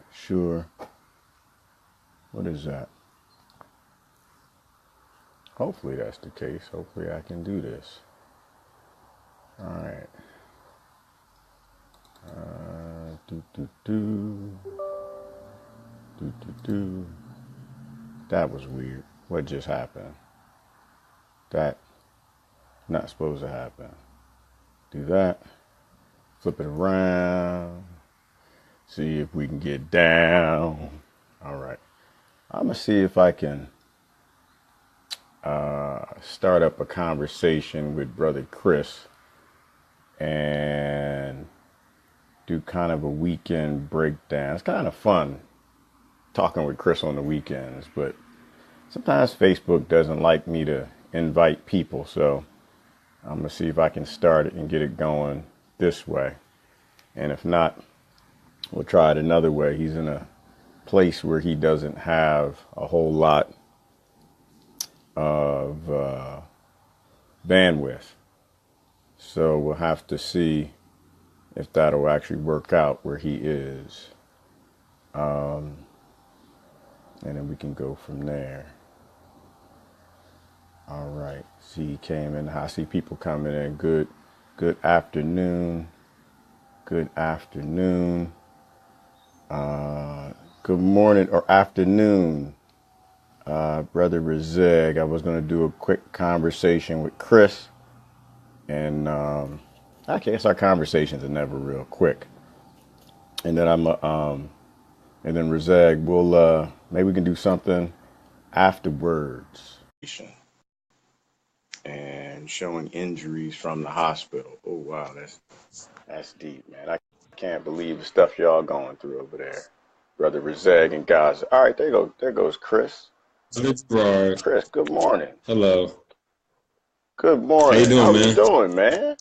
right, sure. What is that? Hopefully that's the case. Hopefully I can do this. All right. Do do do do do do. That was weird. What just happened? That not supposed to happen. Do that. Flip it around. See if we can get down. All right. I'm gonna see if I can start up a conversation with Brother Chris and do kind of a weekend breakdown. It's kind of fun talking with Chris on the weekends, but sometimes Facebook doesn't like me to invite people, so I'm gonna see if I can start it and get it going this way. And if not, we'll try it another way. He's in a place where he doesn't have a whole lot of bandwidth. So we'll have to see if that'll actually work out where he is. And then we can go from there. All right. See, he came in. I see people coming in. Good afternoon. Good afternoon. Good morning or afternoon, Brother Rezeg. I was going to do a quick conversation with Chris. And I guess our conversations are never real quick. And then and then Rezeg, we'll maybe we can do something afterwards. And showing injuries from the hospital. Oh wow, that's deep, man. I can't believe the stuff y'all going through over there, Brother Rezeg and Gaza. All right, there goes Chris. It's Gerard. Chris, good morning. Hello. Good morning. How you doing, How man? you doing, man?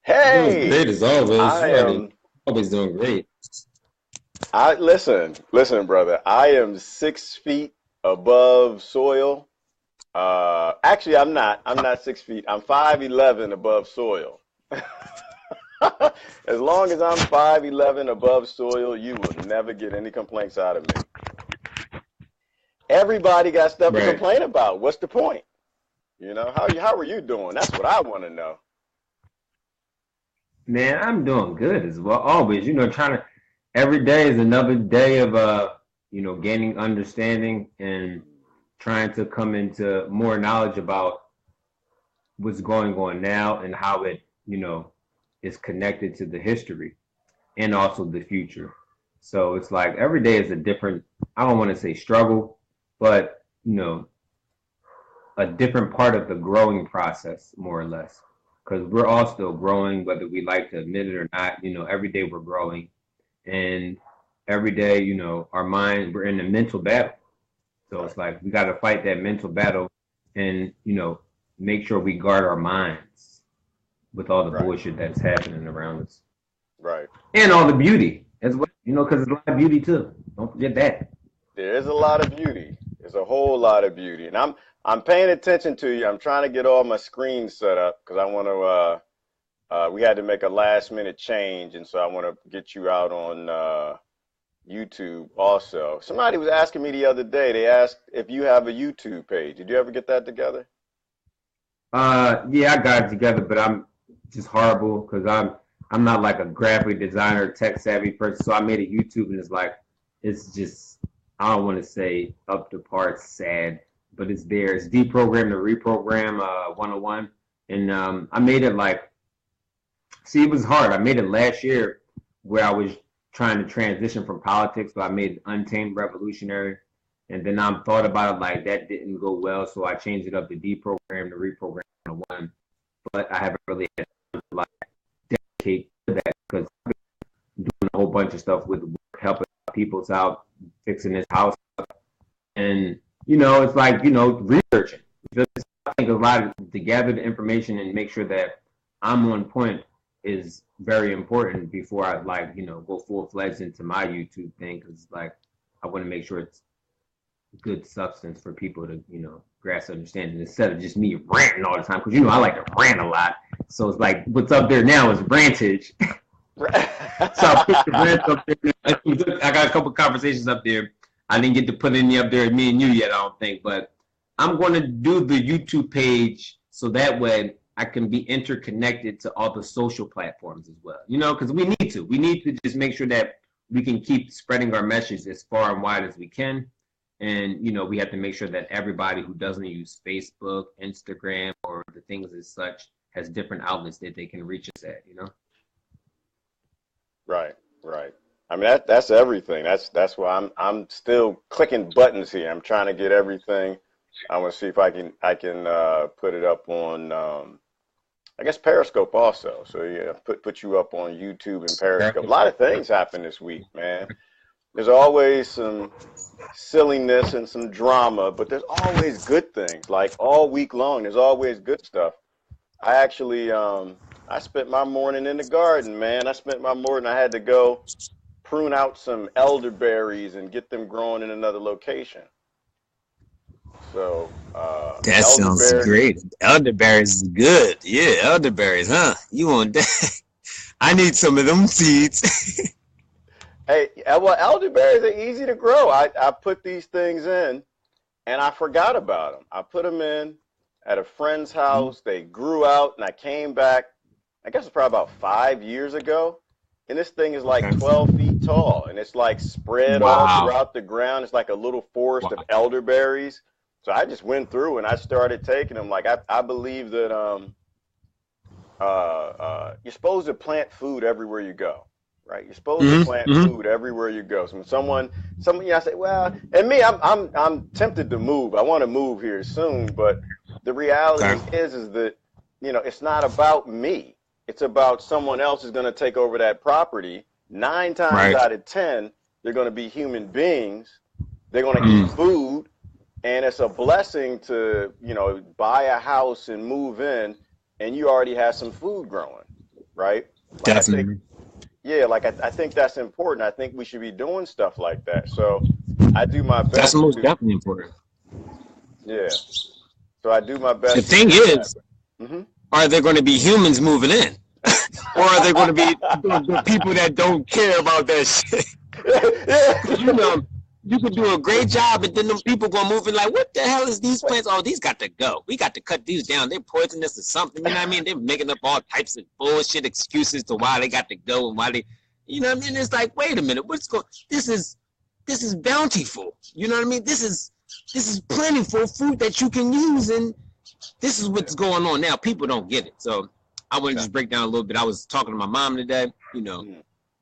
Hey, Doing great as always. I am always doing great. Listen, brother. I am 6 feet above soil. Actually, I'm not 6 feet. I'm 5'11" above soil. As long as I'm 5'11" above soil, you will never get any complaints out of me. Everybody got stuff to complain about. What's the point? You know, how are you doing? That's what I want to know. Man, I'm doing good as well. Always, every day is another day of, gaining understanding and trying to come into more knowledge about what's going on now and how it, is connected to the history and also the future. So it's like every day is a different, I don't want to say struggle, but, a different part of the growing process, more or less. Because we're all still growing, whether we like to admit it or not. Every day we're growing. And every day, our mind, we're in a mental battle. So it's like we got to fight that mental battle and, make sure we guard our minds with all the bullshit that's happening around us. Right. And all the beauty as well, because there's a lot of beauty too. Don't forget that. There is a lot of beauty. There's a whole lot of beauty. And I'm paying attention to you. I'm trying to get all my screens set up because I want to, we had to make a last minute change. And so I want to get you out on YouTube also. Somebody was asking me the other day, they asked if you have a YouTube page. Did you ever get that together? Yeah, I got it together, but I'm just horrible because I'm not like a graphic designer, tech savvy person. So I made a YouTube and it's just, I don't want to say up to par sad, but it's there. It's deprogram to reprogram 101. And I made it it was hard. I made it last year where I was trying to transition from politics, so I made it Untamed Revolutionary. And then I thought about it that didn't go well, so I changed it up to deprogram to reprogram 101. But I haven't really had time to dedicate to that because I've been doing a whole bunch of stuff with work, helping people out, fixing this house up. And it's researching. I think a lot to gather the information and make sure that I'm on point is very important before I go full-fledged into my YouTube thing because I want to make sure it's good substance for people to grasp understanding instead of just me ranting all the time because I like to rant a lot. So it's what's up there now is rantage. So I put the rest up there. I got a couple conversations up there. I didn't get to put any up there, me and you yet, I don't think. But I'm going to do the YouTube page so that way I can be interconnected to all the social platforms as well. You know, because we need to. We need to just make sure that we can keep spreading our message as far and wide as we can. And, you know, we have to make sure that everybody who doesn't use Facebook, Instagram, or the things as such has different outlets that they can reach us at, you know? Right, right. I mean that's everything. That's why I'm still clicking buttons here. I'm trying to get everything. I want to see if I can put it up on I guess Periscope also. So yeah, put you up on YouTube and Periscope. A lot of things happen this week, man. There's always some silliness and some drama, but there's always good things. Like all week long, there's always good stuff. I actually I spent my morning in the garden, man. I had to go prune out some elderberries and get them growing in another location. So That sounds great. Elderberries is good. Yeah, elderberries, huh? You want that? I need some of them seeds. Hey, well, elderberries are easy to grow. I put these things in, and I forgot about them. I put them in at a friend's house. They grew out, and I came back, I guess it's probably about 5 years ago, and this thing is like 12 feet tall, and it's like spread all throughout the ground. It's like a little forest of elderberries. So I just went through, and I started taking them. Like, I believe that you're supposed to plant food everywhere you go. Right, you're supposed to plant food everywhere you go. So when someone, I say, well, and me, I'm tempted to move. I want to move here soon, but the reality is that, you know, it's not about me. It's about someone else is going to take over that property. 9 times out of 10, they're going to be human beings. They're going to eat food, and it's a blessing to, you know, buy a house and move in, and you already have some food growing, right? Like Definitely. I think that's important. I think we should be doing stuff like that. So I do my best. That's most definitely important. Yeah. So I do my best. The thing is, are there going to be humans moving in? Or are they going to be the people that don't care about that shit? You know, you could do a great job, and then them people gonna move in like, what the hell is these plants? Oh, these got to go. We got to cut these down. They're poisonous or something. You know what I mean? They're making up all types of bullshit excuses to why they got to go and why they, you know what I mean? It's like, wait a minute, what's going? This is bountiful. You know what I mean? This is plentiful food that you can use, and this is what's going on now. People don't get it. So I want to just break down a little bit. I was talking to my mom today, you know,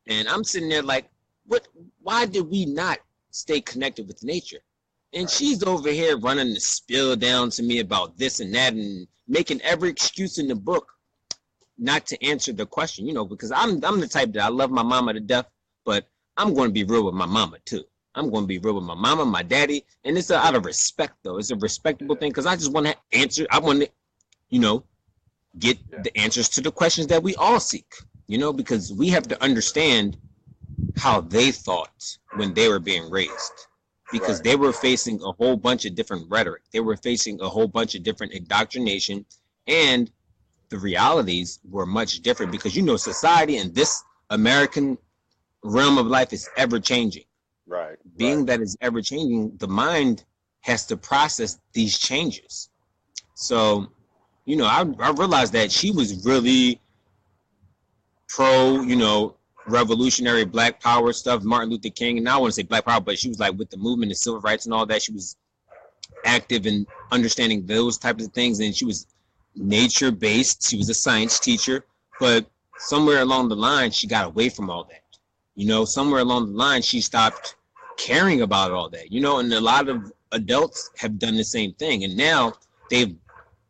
and I'm sitting there like, what? Why did we not stay connected with nature? And she's over here running the spill down to me about this and that and making every excuse in the book not to answer the question, you know, because I'm the type that I love my mama to death, but I'm going to be real with my mama too. I'm going to be real with my mama, my daddy, and it's out of respect though. It's a respectable thing because I just want to answer. I want to, you know, get the answers to the questions that we all seek, you know, because we have to understand how they thought when they were being raised, because they were facing a whole bunch of different rhetoric. They were facing a whole bunch of different indoctrination, and the realities were much different because, you know, society in this American realm of life is ever changing. Being that it's ever changing, the mind has to process these changes. So, you know, I realized that she was really pro, you know, revolutionary Black Power stuff, Martin Luther King, and I want to say Black Power, but she was like with the movement and civil rights and all that. She was active in understanding those types of things, and she was nature based. She was a science teacher, but somewhere along the line, she got away from all that. You know, somewhere along the line, she stopped caring about all that. You know, and a lot of adults have done the same thing, and now they've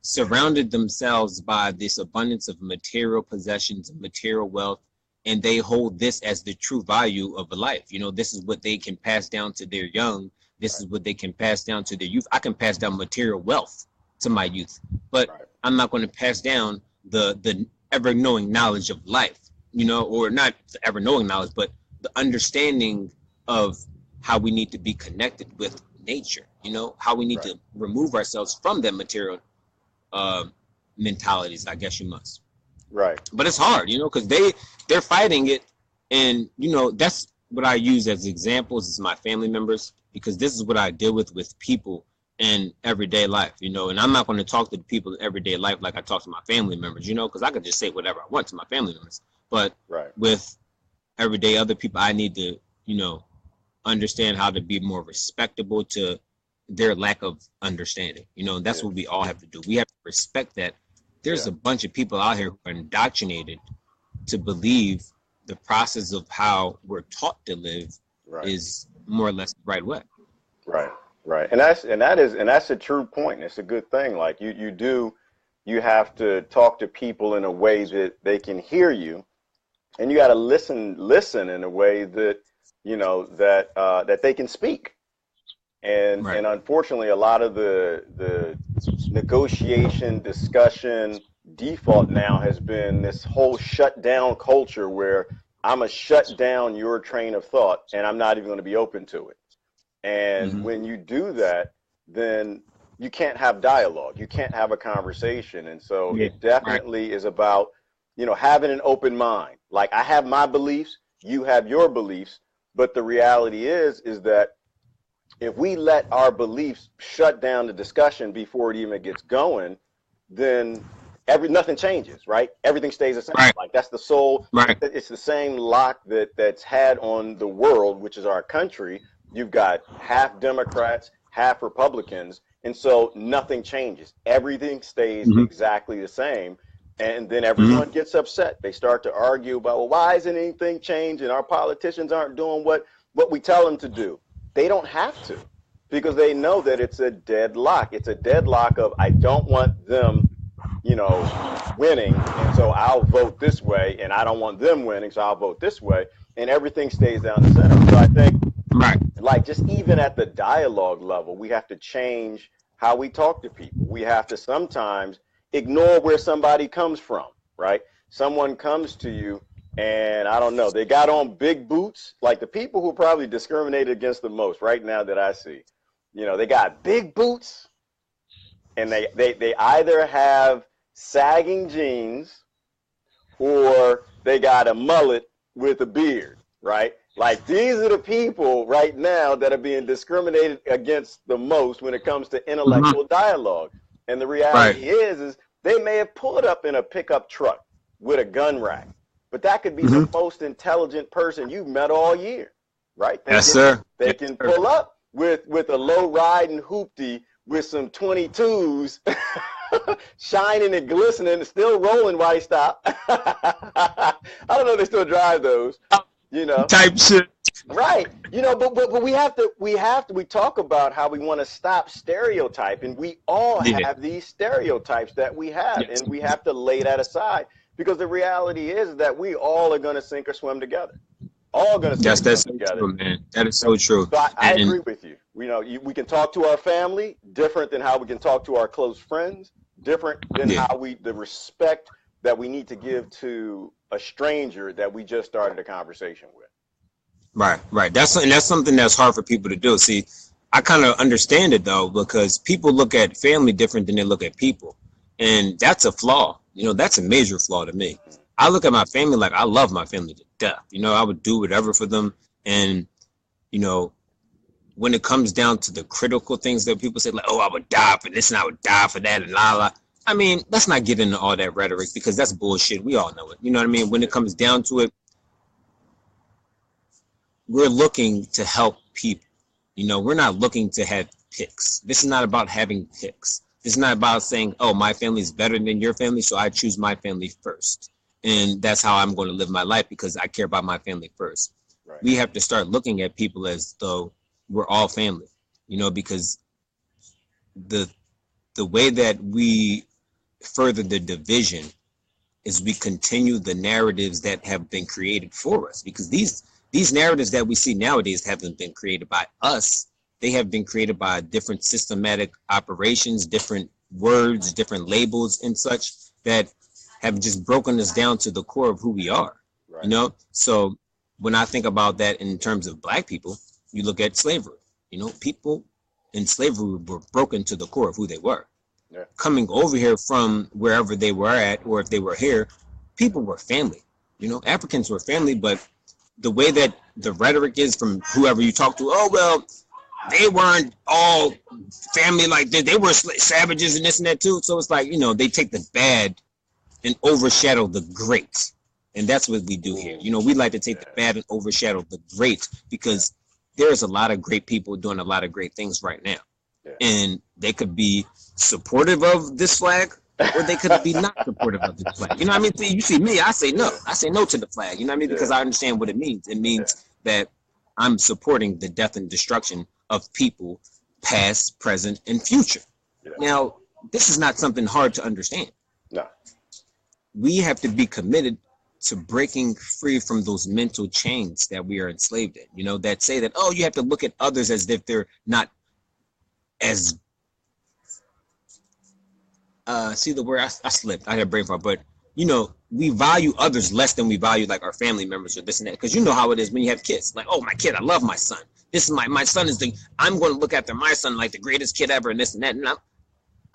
surrounded themselves by this abundance of material possessions and material wealth, and they hold this as the true value of a life. You know, this is what they can pass down to their young. This is what they can pass down to their youth. I can pass down material wealth to my youth, but I'm not going to pass down the ever-knowing knowledge of life, you know, or not the ever-knowing knowledge, but the understanding of how we need to be connected with nature, you know, how we need to remove ourselves from that material mentalities, I guess you must. Right. But it's hard, because they're fighting it, and that's what I use as examples is my family members, because this is what I deal with people in everyday life, and I'm not going to talk to the people in everyday life like I talk to my family members, because I could just say whatever I want to my family members. But with everyday other people, I need to, understand how to be more respectable to their lack of understanding, and that's what we all have to do. We have to respect that there's a bunch of people out here who are indoctrinated to believe the process of how we're taught to live is more or less the right way. Right. And that's a true point. It's a good thing. Like you have to talk to people in a way that they can hear you, and you got to listen in a way that, that they can speak. And unfortunately, a lot of the negotiation, discussion default now has been this whole shut down culture where I'm going to shut down your train of thought and I'm not even going to be open to it. And when you do that, then you can't have dialogue. You can't have a conversation. And so it definitely is about, having an open mind. Like, I have my beliefs, you have your beliefs. But the reality is that if we let our beliefs shut down the discussion before it even gets going, then nothing changes, right? Everything stays the same. Like, that's the soul. It's the same lock that's had on the world, which is our country. You've got half Democrats, half Republicans, and so nothing changes. Everything stays exactly the same. And then everyone gets upset. They start to argue about, well, why isn't anything changing? Our politicians aren't doing what we tell them to do. They don't have to, because they know that it's a deadlock. It's a deadlock of, I don't want them, winning, and so I'll vote this way, and I don't want them winning, so I'll vote this way, and everything stays down the center. So I think, like, just even at the dialogue level, we have to change how we talk to people. We have to sometimes ignore where somebody comes from, right? Someone comes to you and I don't know, they got on big boots, like the people who are probably discriminated against the most right now that I see, they got big boots and they either have sagging jeans or they got a mullet with a beard, right? Like, these are the people right now that are being discriminated against the most when it comes to intellectual dialogue. And the reality is they may have pulled up in a pickup truck with a gun rack, but that could be the most intelligent person you've met all year, right? They can pull up with a low riding hoopty with some 22s shining and glistening, still rolling while he stop. I don't know if they still drive those, type shit. Right. But we talk about how we want to stop stereotyping. We all have these stereotypes that we have, and we have to lay that aside, because the reality is that we all are going to sink or swim together. All going to sink or swim together. True, man. That is so true. So I agree with you. We can talk to our family different than how we can talk to our close friends, different than how the respect that we need to give to a stranger that we just started a conversation with. Right. That's something that's hard for people to do. See, I kind of understand it though, because people look at family different than they look at people, and that's a flaw. That's a major flaw to me. I look at my family like I love my family to death. I would do whatever for them, and when it comes down to the critical things that people say, like, oh, I would die for this and I would die for that and la la. I mean, let's not get into all that rhetoric, because that's bullshit. We all know it. You know what I mean? When it comes down to it, we're looking to help people. We're not looking to have picks. This is not about having picks. This is not about saying, oh, my family is better than your family, so I choose my family first. And that's how I'm going to live my life, because I care about my family first. Right. We have to start looking at people as though we're all family, because the way that we further the division is we continue the narratives that have been created for us, because these narratives that we see nowadays haven't been created by us. They have been created by different systematic operations, different words, different labels and such that have just broken us down to the core of who we are. Right. So when I think about that in terms of Black people, you look at slavery. People in slavery were broken to the core of who they were. Yeah. Coming over here from wherever they were at, or if they were here, people were family. You know, Africans were family, but the way that the rhetoric is from whoever you talk to, oh, well, they weren't all family like this. They were savages and this and that too. So it's like, you know, they take the bad and overshadow the great. And that's what we do here. You know, we like to take the bad and overshadow the great because there's a lot of great people doing a lot of great things right now. And they could be supportive of this flag, or they could be not supportive of this flag. You know what I mean? You see me, I say no. I say no to the flag. You know what I mean? Because I understand what it means. It means that I'm supporting the death and destruction of people, past, present, and future. Now, this is not something hard to understand. No. We have to be committed to breaking free from those mental chains that we are enslaved in. You know, that say that, oh, you have to look at others as if they're not as see the word I slipped. I had a brain fart, but you know, we value others less than we value like our family members or this and that. Because you know how it is when you have kids. Like, oh, my kid, I love my son. This is my son is I'm going to look after my son like the greatest kid ever and this and that. And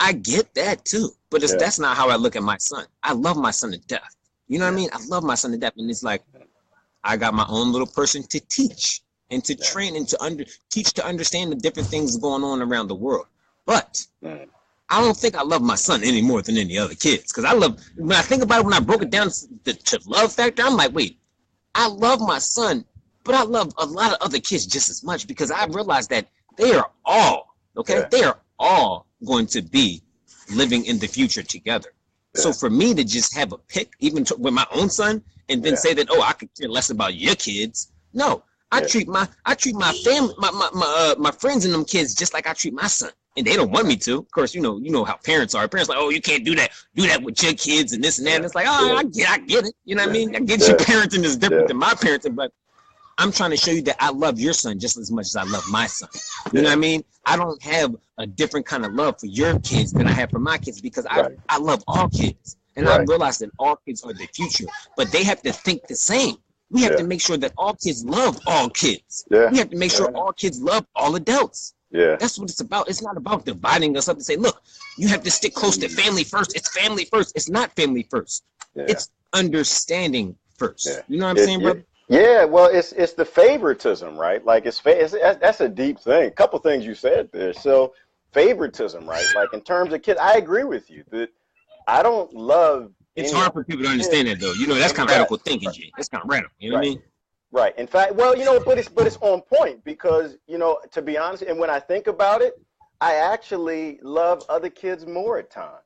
I get that too, but that's not how I look at my son. I love my son to death. You know what I mean? I love my son to death, and it's like I got my own little person to teach and to train and to teach to understand the different things going on around the world. But I don't think I love my son any more than any other kids. Because when I think about it, when I broke it down to love factor, I'm like, wait, I love my son, but I love a lot of other kids just as much because I realized that they are all, they are all going to be living in the future together. So for me to just have a pick, even with my own son, and then say that, oh, I could care less about your kids. No, I treat my family, my friends and them kids just like I treat my son. And they don't want me to. Of course, you know how parents are. Parents are like, oh, you can't do that with your kids and this and that. And it's like, oh, I get it. You know what I mean? I get your parenting is different than my parenting, but I'm trying to show you that I love your son just as much as I love my son. You know what I mean? I don't have a different kind of love for your kids than I have for my kids because I love all kids. And I realize that all kids are the future, but they have to think the same. We have to make sure that all kids love all kids. We have to make sure all kids love all adults. That's what it's about. It's not about dividing us up and say, look, you have to stick close to family first. It's family first. It's not family first. It's understanding first. You know what I'm saying, brother? Yeah, well, it's the favoritism, right? Like that's a deep thing. A couple things you said there. So favoritism, right? Like in terms of kids, I agree with you that I don't love. It's hard for people to understand that, though. You know, that's kind of radical thinking, Jay. That's kind of radical. You know what I mean? Right. In fact, well, you know, but it's on point because, you know, to be honest, and when I think about it, I actually love other kids more at times,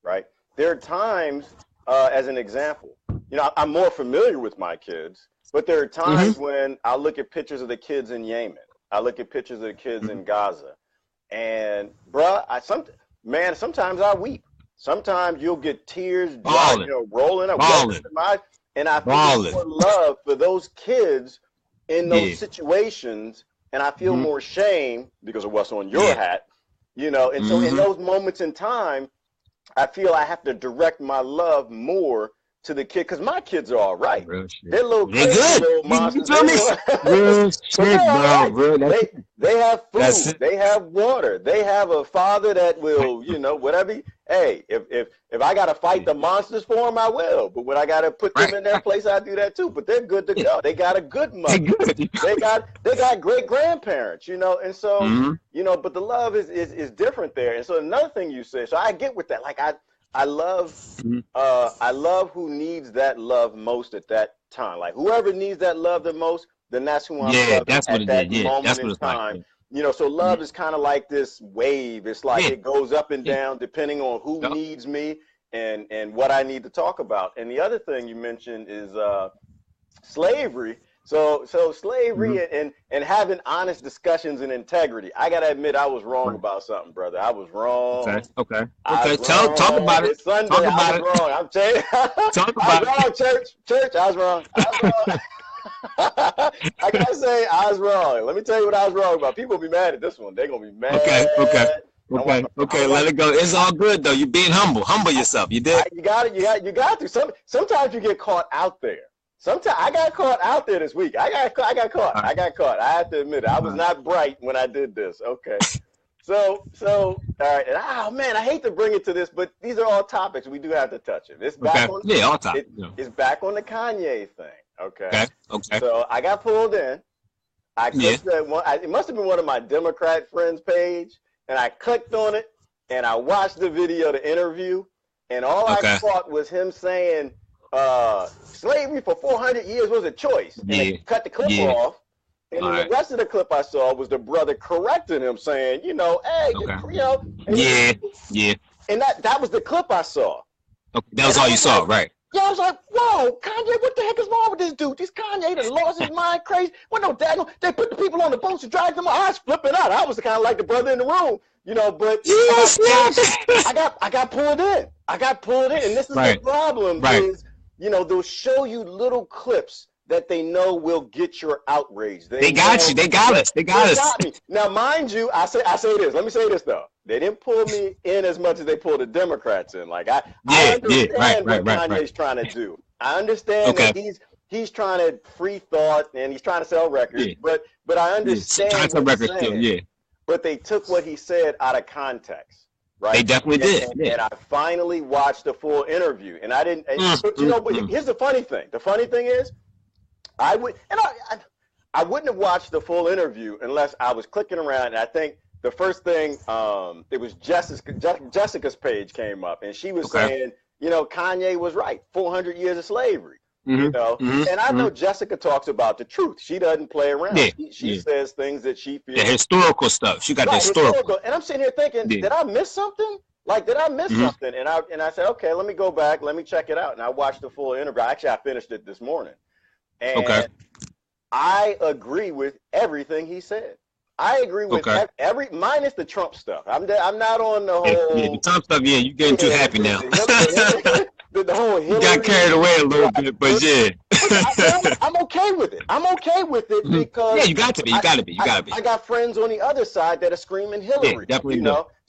right? There are times, as an example, you know, I'm more familiar with my kids, but there are times when I look at pictures of the kids in Yemen. I look at pictures of the kids in Gaza, and bruh, sometimes I weep. Sometimes you'll get tears, rolling up, and I feel more love for those kids in those situations, and I feel more shame because of what's on your hat, you know. And so in those moments in time, I feel I have to direct my love more to the kid because my kids are all right. They're little crazy, little monsters. They have food. They have water. They have a father that will, you know, whatever. Hey, if I gotta fight the monsters for them, I will. But when I gotta put them in their place, I do that too. But they're good to go. They got a good mother. They got great grandparents, you know. And so, you know, but the love is different there. And so another thing you said, so I get with that. Like I love who needs that love most at that time. Like whoever needs that love the most, then that's who I'm loving that's at what that it is. moment That's what in it's time. like. You know, so love is kind of like this wave. It's like it goes up and down depending on who needs me and what I need to talk about. And the other thing you mentioned is slavery. So slavery and having honest discussions and integrity. I gotta admit, I was wrong about something, brother. I was wrong. Okay. Talk about it. Sunday, Talk about I was wrong. I'm telling you. Talk about I was wrong, church. I was wrong. I gotta say, I was wrong. Let me tell you what I was wrong about. People will be mad at this one. They're gonna be mad. Okay. Let it go. It's all good though. You're being humble. Humble yourself. You did. You got to. Sometimes you get caught out there. Sometimes I got caught out there this week. I got caught. I have to admit it. I was not bright when I did this. Okay. All right. And, oh man, I hate to bring it to this, but these are all topics we do have to touch it. It's back on. Yeah, all time. It's back on the Kanye thing. Okay. Okay. So I got pulled in. I clicked that one. It must have been one of my Democrat friends' page, and I clicked on it, and I watched the video, the interview, and all I thought was him saying, "Slavery for 400 years was a choice," and they cut the clip off. And then the rest of the clip I saw was the brother correcting him, saying, "Hey, yeah." And that was the clip I saw. Okay. That was all you saw, right? Yeah, I was like, whoa, Kanye, what the heck is wrong with this dude? This Kanye that lost his mind crazy. Well, no, daggone, they put the people on the boats and dragged them. I was flipping out. I was kind of like the brother in the room, but I got pulled in. And this is the problem is, they'll show you little clips that they know will get your outrage. They got you. They got us. They got me. Now, mind you, I say this. Let me say this though. They didn't pull me in as much as they pulled the Democrats in. Like I understand what Kanye's trying to do. I understand that he's trying to free thought and he's trying to sell records. But I understand what he's saying. But they took what he said out of context. Right? They definitely did. And I finally watched the full interview, and I didn't. But here's the funny thing. The funny thing is, I wouldn't have watched the full interview unless I was clicking around. And I think the first thing, it was Jessica's page came up, and she was saying, Kanye was right. 400 years of slavery. And I know Jessica talks about the truth. She doesn't play around. She says things that she feels. The historical stuff. She got the historical. And I'm sitting here thinking, did I miss something? Like, did I miss something? And I said, okay, let me go back. Let me check it out. And I watched the full interview. Actually, I finished it this morning. And I agree with everything he said. I agree with every minus the Trump stuff. I'm not on the whole. The Trump stuff. Yeah, you're getting too happy now. The whole Hillary, you got carried away a little bit, but I'm okay with it. I'm okay with it because you got to be. You got to be. I got friends on the other side that are screaming Hillary. Yeah, definitely.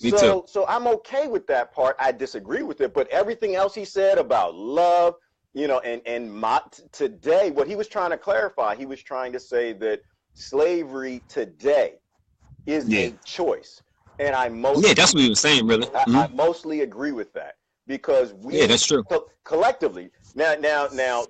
Me too. So I'm okay with that part. I disagree with it, but everything else he said about love. Today, what he was trying to clarify, he was trying to say that slavery today is a choice, and I mostly that's what he was saying, really. I mostly agree with that because we that's true. Collectively now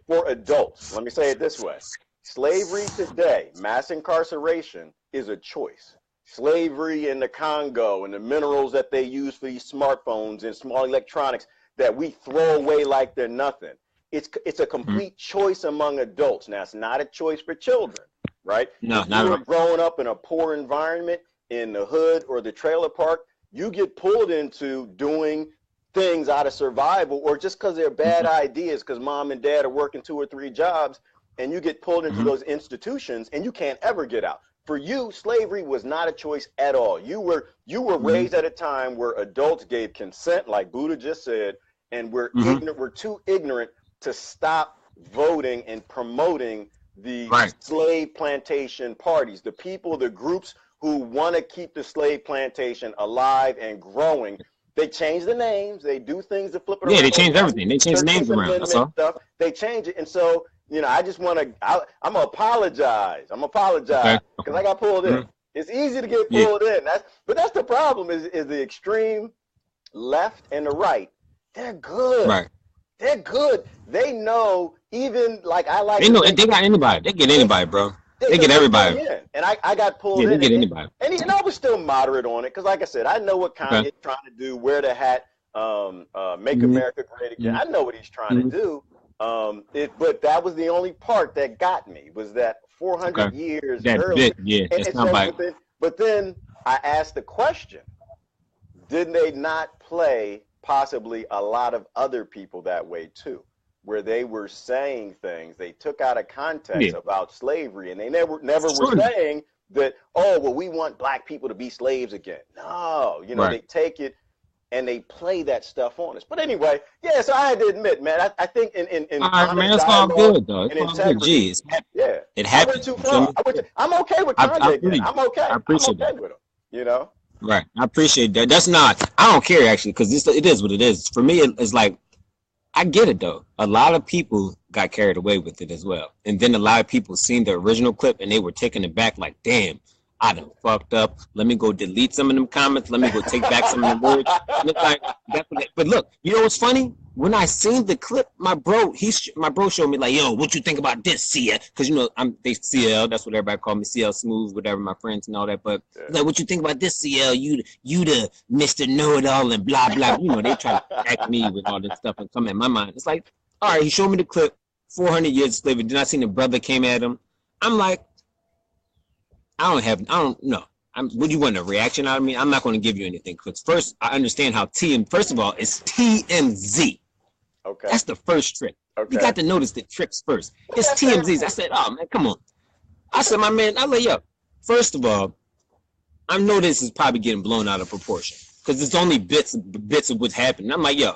for adults, let me say it this way: slavery today, mass incarceration, is a choice. Slavery in the Congo and the minerals that they use for these smartphones and small electronics that we throw away like they're nothing. It's a complete choice among adults. Now, it's not a choice for children, right? No, if not you were growing up in a poor environment in the hood or the trailer park, you get pulled into doing things out of survival or just because they're bad ideas because mom and dad are working 2 or 3 jobs, and you get pulled into those institutions and you can't ever get out. For you, slavery was not a choice at all. You were raised at a time where adults gave consent, like Buddha just said, and we're too ignorant to stop voting and promoting the slave plantation parties, the groups who want to keep the slave plantation alive and growing. They change the names. They do things to flip it around. Yeah, they change everything. They change the names around. That's all. They change it. And so, I just want to, I'm going to apologize. Because I got pulled in. It's easy to get pulled in. But that's the problem is the extreme left and the right. They're good. Right. They're good. They know even like I like. They know they got anybody. They get anybody, bro. They get everybody. And I got pulled in. They get anybody. And I was still moderate on it because, like I said, I know what Kanye's trying to do. Wear the hat, make America great again. I know what he's trying to do. But that was the only part that got me was that 400 years earlier. It's not by. But then I asked the question: did they not play possibly a lot of other people that way too, where they were saying things they took out of context about slavery, and they never were saying that, oh, well, we want black people to be slaves again. No, they take it and they play that stuff on us. But anyway, so I had to admit, man, I think in it's all good though. It's all good. Geez, it happened. I went too far. I'm okay with Kanye. I'm okay. I appreciate that with him. Right. I appreciate that. That's not, I don't care actually, because it is what it is. For me, it's like, I get it though. A lot of people got carried away with it as well. And then a lot of people seen the original clip and they were taken aback like, damn, I done fucked up. Let me go delete some of them comments. Let me go take back some of the words. And it's like, but look, you know what's funny? When I seen the clip, my bro showed me like, yo, what you think about this, CL? Because you know they CL. That's what everybody call me, CL Smooth, whatever, my friends and all that. But like, what you think about this, CL? You the Mr. Know It All and blah blah. You know, they try to attack me with all this stuff and come in my mind. It's like, all right, he showed me the clip, 400 years of slavery. Then I seen the brother came at him. I'm like, I don't know. Would you want a reaction out of me? I'm not going to give you anything because first I understand how first of all, it's TMZ. Okay. That's the first trick. Okay. You got to notice the tricks first. It's TMZ's. I said, oh man, come on. I said, my man, I like, yo, first of all, I know this is probably getting blown out of proportion because it's only bits of what's happening. I'm like, yo,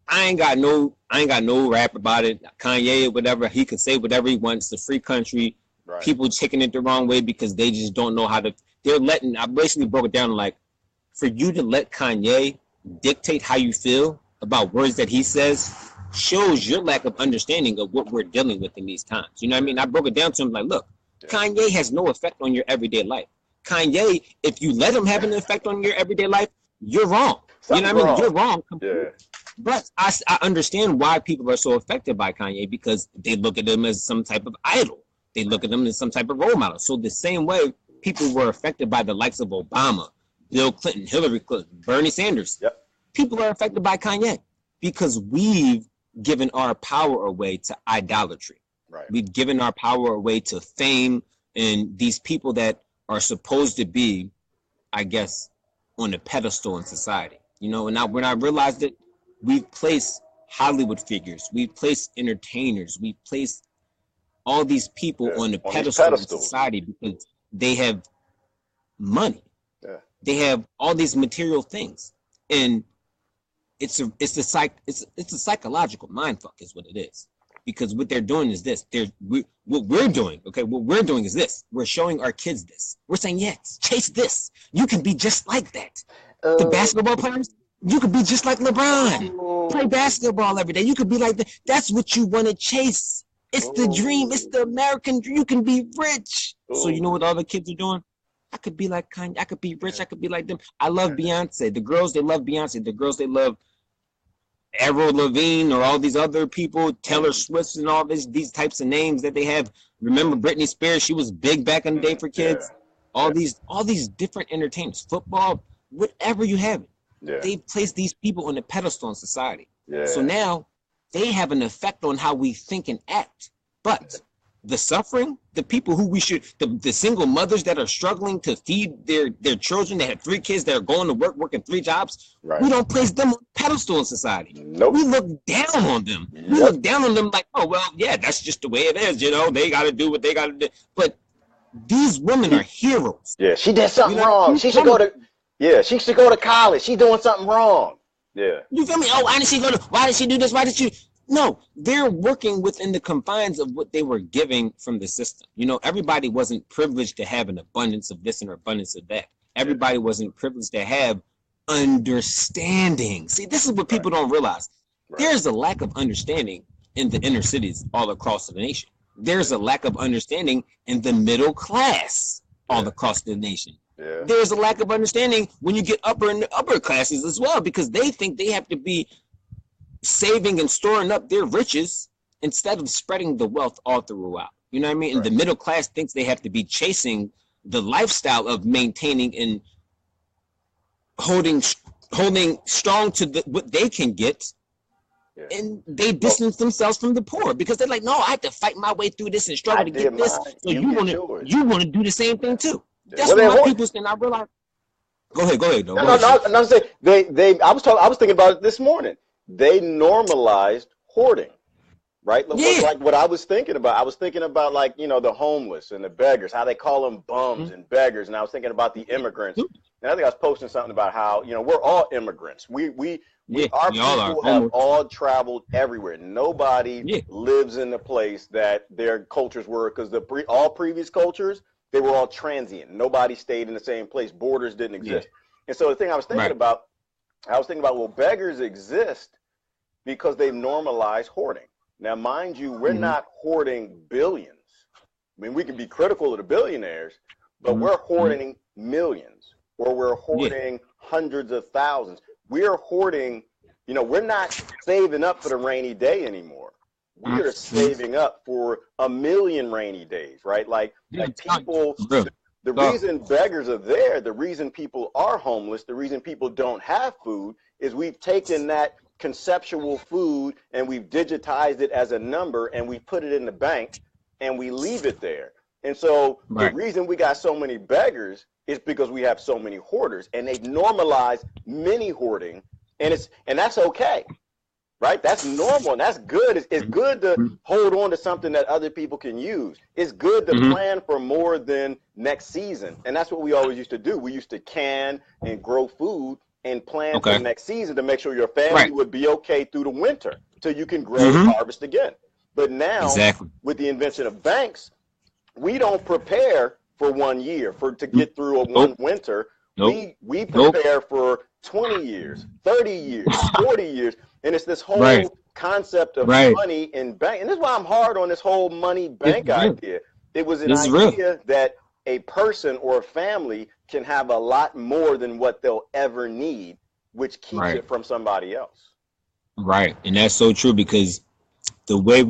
I ain't got no rap about it. Kanye or whatever, he can say whatever he wants. It's a free country. Right. People taking it the wrong way because they just don't know how to. I basically broke it down like, for you to let Kanye dictate how you feel about words that he says shows your lack of understanding of what we're dealing with in these times. You know what I mean? I broke it down to him like, look, Kanye has no effect on your everyday life. Kanye, if you let him have an effect on your everyday life, you're wrong. You know what I mean? You're wrong. Yeah. But I understand why people are so affected by Kanye because they look at him as some type of idol. They look at him as some type of role model. So the same way people were affected by the likes of Obama, Bill Clinton, Hillary Clinton, Bernie Sanders. Yep. People are affected by Kanye because we've given our power away to idolatry. Right. We've given our power away to fame and these people that are supposed to be, I guess, on a pedestal in society. You know, and when I realized it, we've placed Hollywood figures, we've placed entertainers, we've placed all these people on the pedestal in society because they have money. Yeah. They have all these material things. And it's a psychological mind fuck is what it is. Because what they're doing is this. What we're doing is this. We're showing our kids this. We're saying, yes, chase this. You can be just like that. The basketball players, you could be just like LeBron. Play basketball every day. You could be like that. That's what you want to chase. It's the dream. It's the American dream. You can be rich. So you know what all the kids are doing? I could be like Kanye. I could be rich. I could be like them. I love Beyonce. The girls, they love Beyonce. The girls, they love Avril Lavigne or all these other people, Taylor Swift and all these types of names that they have. Remember Britney Spears? She was big back in the day for kids. All these different entertainers, football, whatever you have it. Yeah. They place these people on a pedestal in society. Yeah. So now they have an effect on how we think and act. But the suffering, the people who we should, the single mothers that are struggling to feed their children, that have 3 kids that are going to work, working 3 jobs, we don't place them on a pedestal in society. Nope. We look down on them. Yep. We look down on them like, oh, well, yeah, that's just the way it is. You know, they got to do what they got to do. But these women are heroes. Yeah, she did something wrong. She should go to college. She's doing something wrong. Yeah. You feel me? Oh, why did she do this? Why did she? No, they're working within the confines of what they were giving from the system. You know, everybody wasn't privileged to have an abundance of this and an abundance of that. Everybody wasn't privileged to have understanding. See, this is what people don't realize. There's a lack of understanding in the inner cities all across the nation. There's a lack of understanding in the middle class all across the nation. Yeah. There's a lack of understanding when you get upper and the upper classes as well, because they think they have to be saving and storing up their riches instead of spreading the wealth all throughout. You know what I mean? And the middle class thinks they have to be chasing the lifestyle of maintaining and holding strong to what they can get. Yeah. And they distance themselves from the poor because they're like, no, I have to fight my way through this and struggle to get this. So you want to do the same thing too. That's what my people saying. I realize. Go ahead. No, I'm saying I was thinking about it this morning. They normalized hoarding, right? Yeah. Like what I was thinking about. I was thinking about, like, you know, the homeless and the beggars, how they call them bums and beggars. And I was thinking about the immigrants. And I think I was posting something about how, you know, we're all immigrants. Our people have all traveled everywhere. Nobody lives in the place that their cultures were, because all previous cultures, they were all transient. Nobody stayed in the same place. Borders didn't exist. And so the thing I was thinking about, well, beggars exist because they've normalized hoarding. Now, mind you, we're not hoarding billions. I mean, we can be critical of the billionaires, but we're hoarding millions, or we're hoarding hundreds of thousands. We're hoarding, we're not saving up for the rainy day anymore. We are saving up for a million rainy days, right? Like people, the reason beggars are there, the reason people are homeless, the reason people don't have food is we've taken that conceptual food and we've digitized it as a number and we put it in the bank and we leave it there. And so the reason we got so many beggars is because we have so many hoarders, and they've normalized mini hoarding, and that's okay. Right? That's normal, and that's good. It's good to hold on to something that other people can use. It's good to plan for more than next season. And that's what we always used to do. We used to can and grow food and plan for next season to make sure your family would be okay through the winter till you can grow and harvest again. But now, with the invention of banks, we don't prepare for 1 year to get through one winter. We prepare for 20 years, 30 years, 40 years. And it's this whole concept of money in bank. And this is why I'm hard on this whole money bank idea. It was an idea that a person or a family can have a lot more than what they'll ever need, which keeps it from somebody else. Right. And that's so true, because the way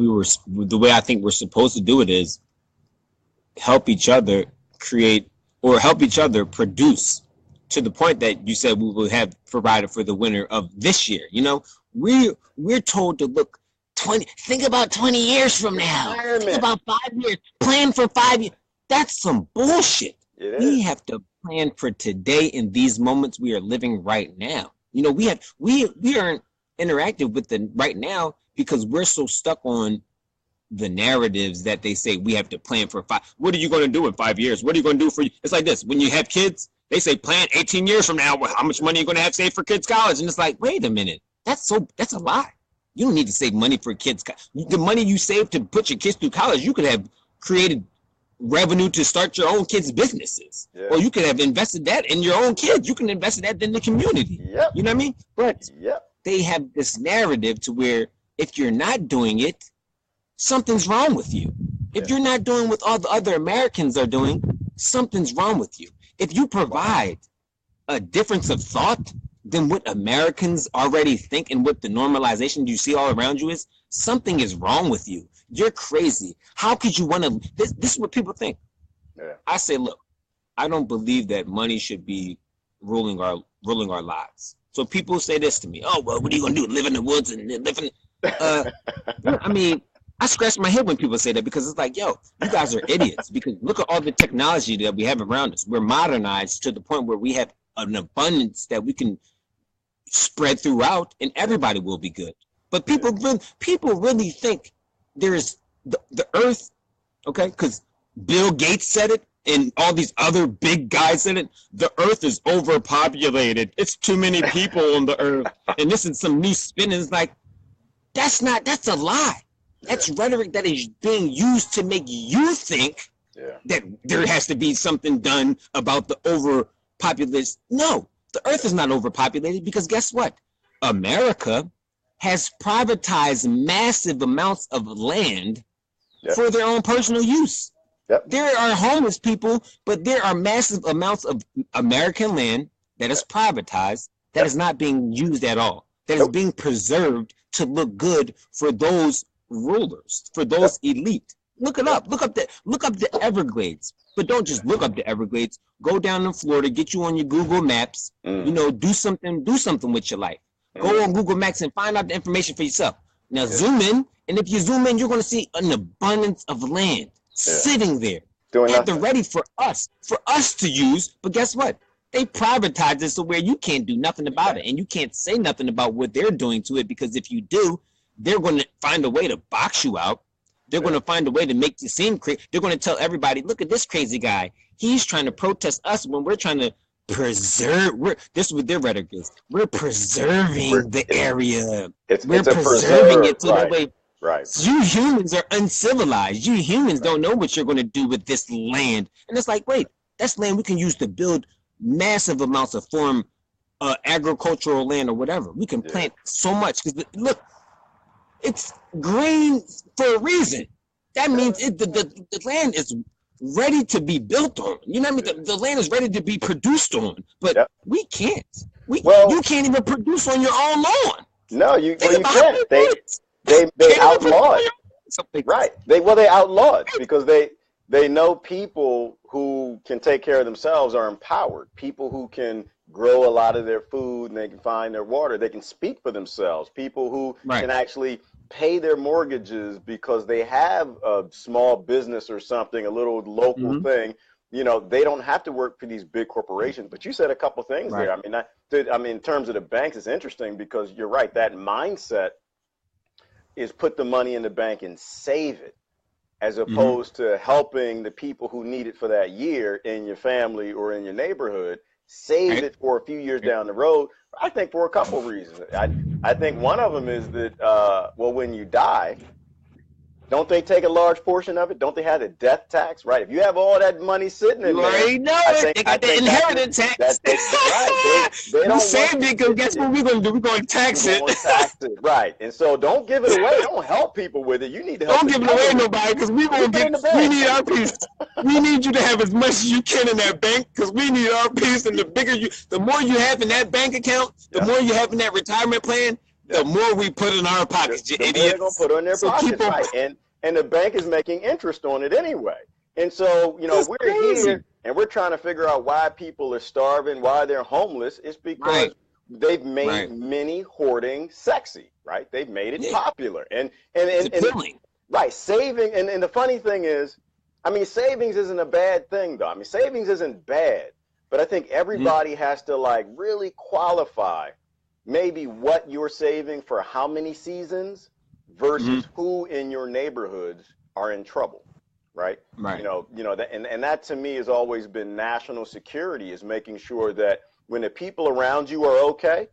I think we're supposed to do it is help each other create or help each other produce, to the point that you said we will have provided for the winter of this year. We're told to think about 20 years from now. Think about 5 years. Plan for 5 years. That's some bullshit. We have to plan for today in these moments we are living right now. We aren't interactive with the right now because we're so stuck on the narratives that they say we have to plan for 5. What are you going to do in 5 years? What are you going to do for you? It's like this. When you have kids, they say plan 18 years from now. How much money are you going to have saved for kids' college? And it's like, wait a minute. That's a lie. You don't need to save money for kids. The money you save to put your kids through college, you could have created revenue to start your own kids' businesses. Or you could have invested that in your own kids. You can invest that in the community. You know what I mean? But they have this narrative to where if you're not doing it, something's wrong with you. If you're not doing what all the other Americans are doing, something's wrong with you. If you provide a difference of thought than what Americans already think and what the normalization you see all around you is, something is wrong with you. You're crazy. How could you want to? This is what people think. I say, look, I don't believe that money should be ruling our lives. So people say this to me. Oh, well, what are you gonna do? Live in the woods and live in? I mean, I scratch my head when people say that, because it's like, yo, you guys are idiots. Because look at all the technology that we have around us. We're modernized to the point where we have an abundance that we can spread throughout, and everybody will be good. But people really think there's the earth, okay? Because Bill Gates said it, and all these other big guys said it. The earth is overpopulated. It's too many people on the earth. And this is some new spin. And it's like, that's a lie. That's rhetoric that is being used to make you think that there has to be something done about the overpopulation. No, the earth is not overpopulated, because guess what? America has privatized massive amounts of land for their own personal use. There are homeless people, but there are massive amounts of American land that is privatized, that is not being used at all, that is being preserved to look good for those rulers, for those elite. Look it up. Look up the Everglades. But don't just look up the Everglades. Go down to Florida, get you on your Google Maps, do something with your life. Go on Google Maps and find out the information for yourself. Now zoom in, and if you zoom in, you're going to see an abundance of land sitting there at the ready for us to use. But guess what? They privatized it so where you can't do nothing about it, and you can't say nothing about what they're doing to it, because if you do, they're going to find a way to box you out. They're going to find a way to make you seem crazy. They're going to tell everybody, look at this crazy guy. He's trying to protest us when we're trying to preserve. This is what their rhetoric is. We're preserving the area. We're preserving it so that way. You humans are uncivilized. You humans don't know what you're going to do with this land. And it's like, wait, that's land we can use to build massive amounts of agricultural land or whatever. We can plant so much. Because look, it's green for a reason. That means the land is ready to be built on. You know what I mean? The land is ready to be produced on, but we can't. You can't even produce on your own lawn. No, you can't. They outlawed. Right. They outlawed because they know people who can take care of themselves are empowered. People who can grow a lot of their food and they can find their water. They can speak for themselves. People who can actually pay their mortgages because they have a small business or something, a little local thing. You know, they don't have to work for these big corporations. But you said a couple things there. I mean, in terms of the banks, it's interesting because you're right. That mindset is put the money in the bank and save it, as opposed to helping the people who need it for that year in your family or in your neighborhood. Save it for a few years down the road. I think for a couple of reasons. I think one of them is that, well, when you die, don't they take a large portion of it? Don't they have a death tax? Right. If you have all that money sitting in there, they got the inheritance tax. Right. They don't save it because guess what we're going to do? We're going to tax it. Right. And so don't give it away. Don't help people with it. You need to help. Don't give it away nobody because we need our piece. We need you to have as much as you can in that bank because we need our piece. And the more you have in that bank account, the more you have in that retirement plan, the more we put in our pockets, you idiots. They're going to put in their pockets, right. And the bank is making interest on it anyway. And so, you know, we're here and we're trying to figure out why people are starving, why they're homeless. It's because they've made mini hoarding sexy, right? They've made it popular. And saving. And the funny thing is, I mean, savings isn't a bad thing, though. I mean, savings isn't bad. But I think everybody has to, like, really qualify maybe what you're saving for how many seasons versus who in your neighborhoods are in trouble, right? You know that, and that to me has always been national security, is making sure that when the people around you are okay,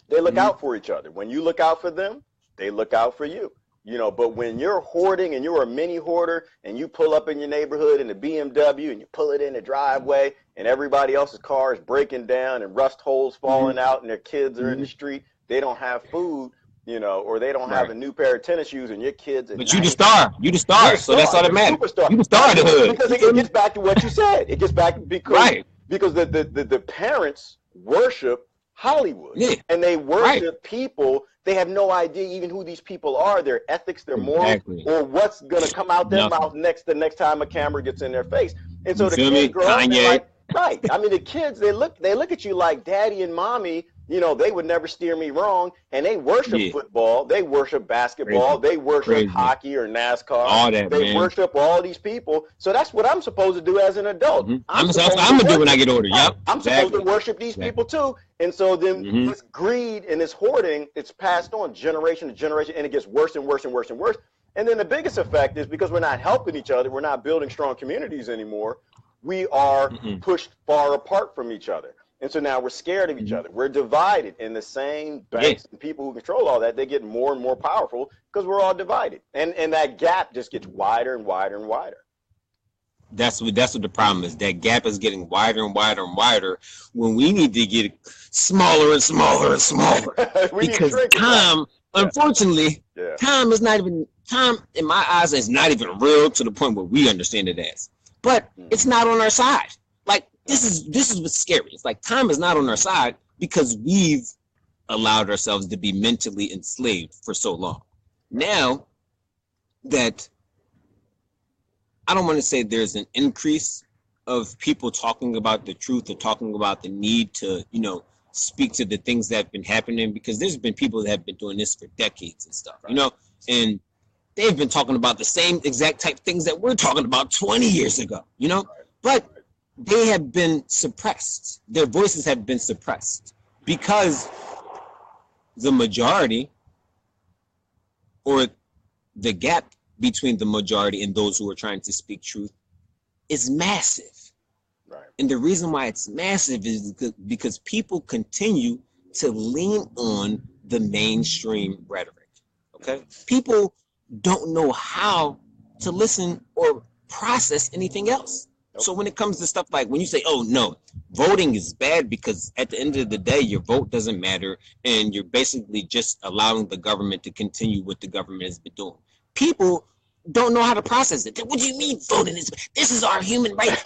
they look out for each other. When you look out for them, they look out for you. You know, but when you're hoarding and you're a mini hoarder and you pull up in your neighborhood in the BMW and you pull it in the driveway and everybody else's car is breaking down and rust holes falling out and their kids are in the street, they don't have food, you know, or they don't have a new pair of tennis shoes and your kids are. But you the star. You the star. So that's all that matters. You the star of the hood. Because it gets back to what you said. It gets back because the parents worship Hollywood and they worship people. They have no idea even who these people are, their ethics, their morals, or what's going to come out their mouth the next time a camera gets in their face. And so the kids grow up like, I mean, the kids, they look at you like daddy and mommy, you know, they would never steer me wrong. And they worship football. They worship basketball. They worship hockey or NASCAR. All that, they worship all these people. So that's what I'm supposed to do as an adult. I'm going to do when I get older. Yep. I'm supposed to worship these people too. And so then this greed and this hoarding, it's passed on generation to generation, and it gets worse and worse and worse and worse. And then the biggest effect is because we're not helping each other, we're not building strong communities anymore, we are pushed far apart from each other. And so now we're scared of each other. We're divided, and the same banks and people who control all that, they get more and more powerful because we're all divided. And that gap just gets wider and wider and wider. That's what the problem is. That gap is getting wider and wider and wider when we need to get smaller and smaller and smaller. Because time, unfortunately, time is not even, time in my eyes is not even real to the point where we understand it as. But it's not on our side. Like, this is what's scary. It's like time is not on our side because we've allowed ourselves to be mentally enslaved for so long. Now that I don't want to say there's an increase of people talking about the truth or talking about the need to, you know, speak to the things that have been happening, because there's been people that have been doing this for decades and stuff, you know, and they've been talking about the same exact type things that we're talking about 20 years ago, you know, but they have been suppressed. Their voices have been suppressed because the majority, or the gap between the majority and those who are trying to speak truth, is massive. And the reason why it's massive is because people continue to lean on the mainstream rhetoric. Okay? People don't know how to listen or process anything else. So when it comes to stuff like when you say, oh no, voting is bad because at the end of the day, your vote doesn't matter and you're basically just allowing the government to continue what the government has been doing. People don't know how to process it. What do you mean voting is? This is our human right.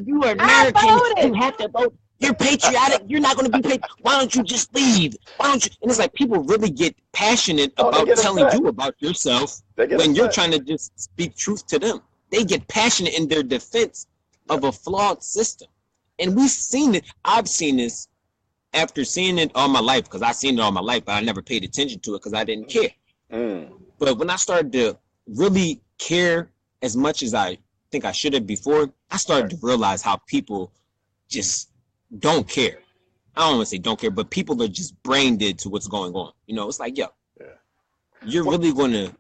You are American. You have to vote. You're patriotic. You're not going to be patriotic. Why don't you just leave? Why don't you? And it's like people really get passionate about telling you about yourself when you're trying to just speak truth to them. They get passionate in their defense of a flawed system. And we've seen it. I've seen this after seeing it all my life, because I've seen it all my life, but I never paid attention to it because I didn't care. But when I started to really care as much as I think I should have before, I started to realize how people just don't care. I don't want to say don't care, but people are just brain dead to what's going on. You know, it's like, you're really going to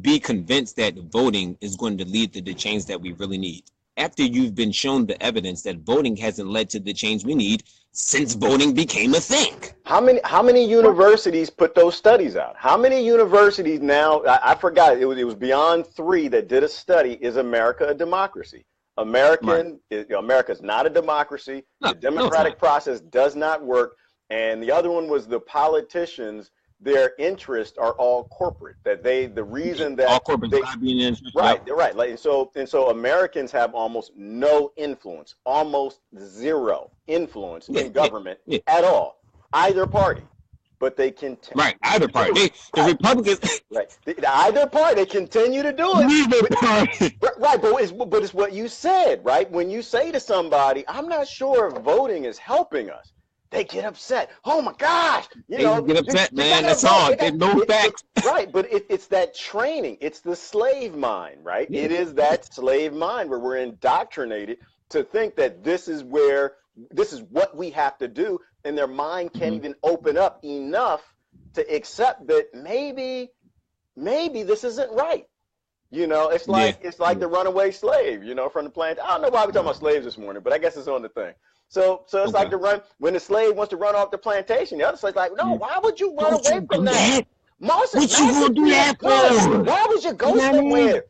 be convinced that voting is going to lead to the change that we really need, after you've been shown the evidence that voting hasn't led to the change we need since voting became a thing. How many universities put those studies out? How many universities now, I forgot, it was beyond 3 that did a study, is America a democracy? America's not a democracy. The democratic process does not work. And the other one was the politicians, their interests are all corporate. That the reason that all corporate lobbying interests. Right. Like, and so Americans have almost no influence, almost zero influence in government at all, either party. But they continue. Right, either party. The Republicans. Right, either party, they continue to do it. Neither party. Right, but it's what you said, right? When you say to somebody, "I'm not sure if voting is helping us," they get upset. Oh my gosh, they get upset, man. That's all. There's no facts. Right, but it's that training. It's the slave mind, right? Yeah. It is that slave mind where we're indoctrinated to think that this is what we have to do, and their mind can't even open up enough to accept that maybe this isn't right. You know, it's like the runaway slave, you know, from the plantation. I don't know why we're talking about slaves this morning, but I guess it's on the thing. So it's like when the slave wants to run off the plantation, the other slave's like, no, why would you run away from that? What you gonna do that for? Why would you go somewhere?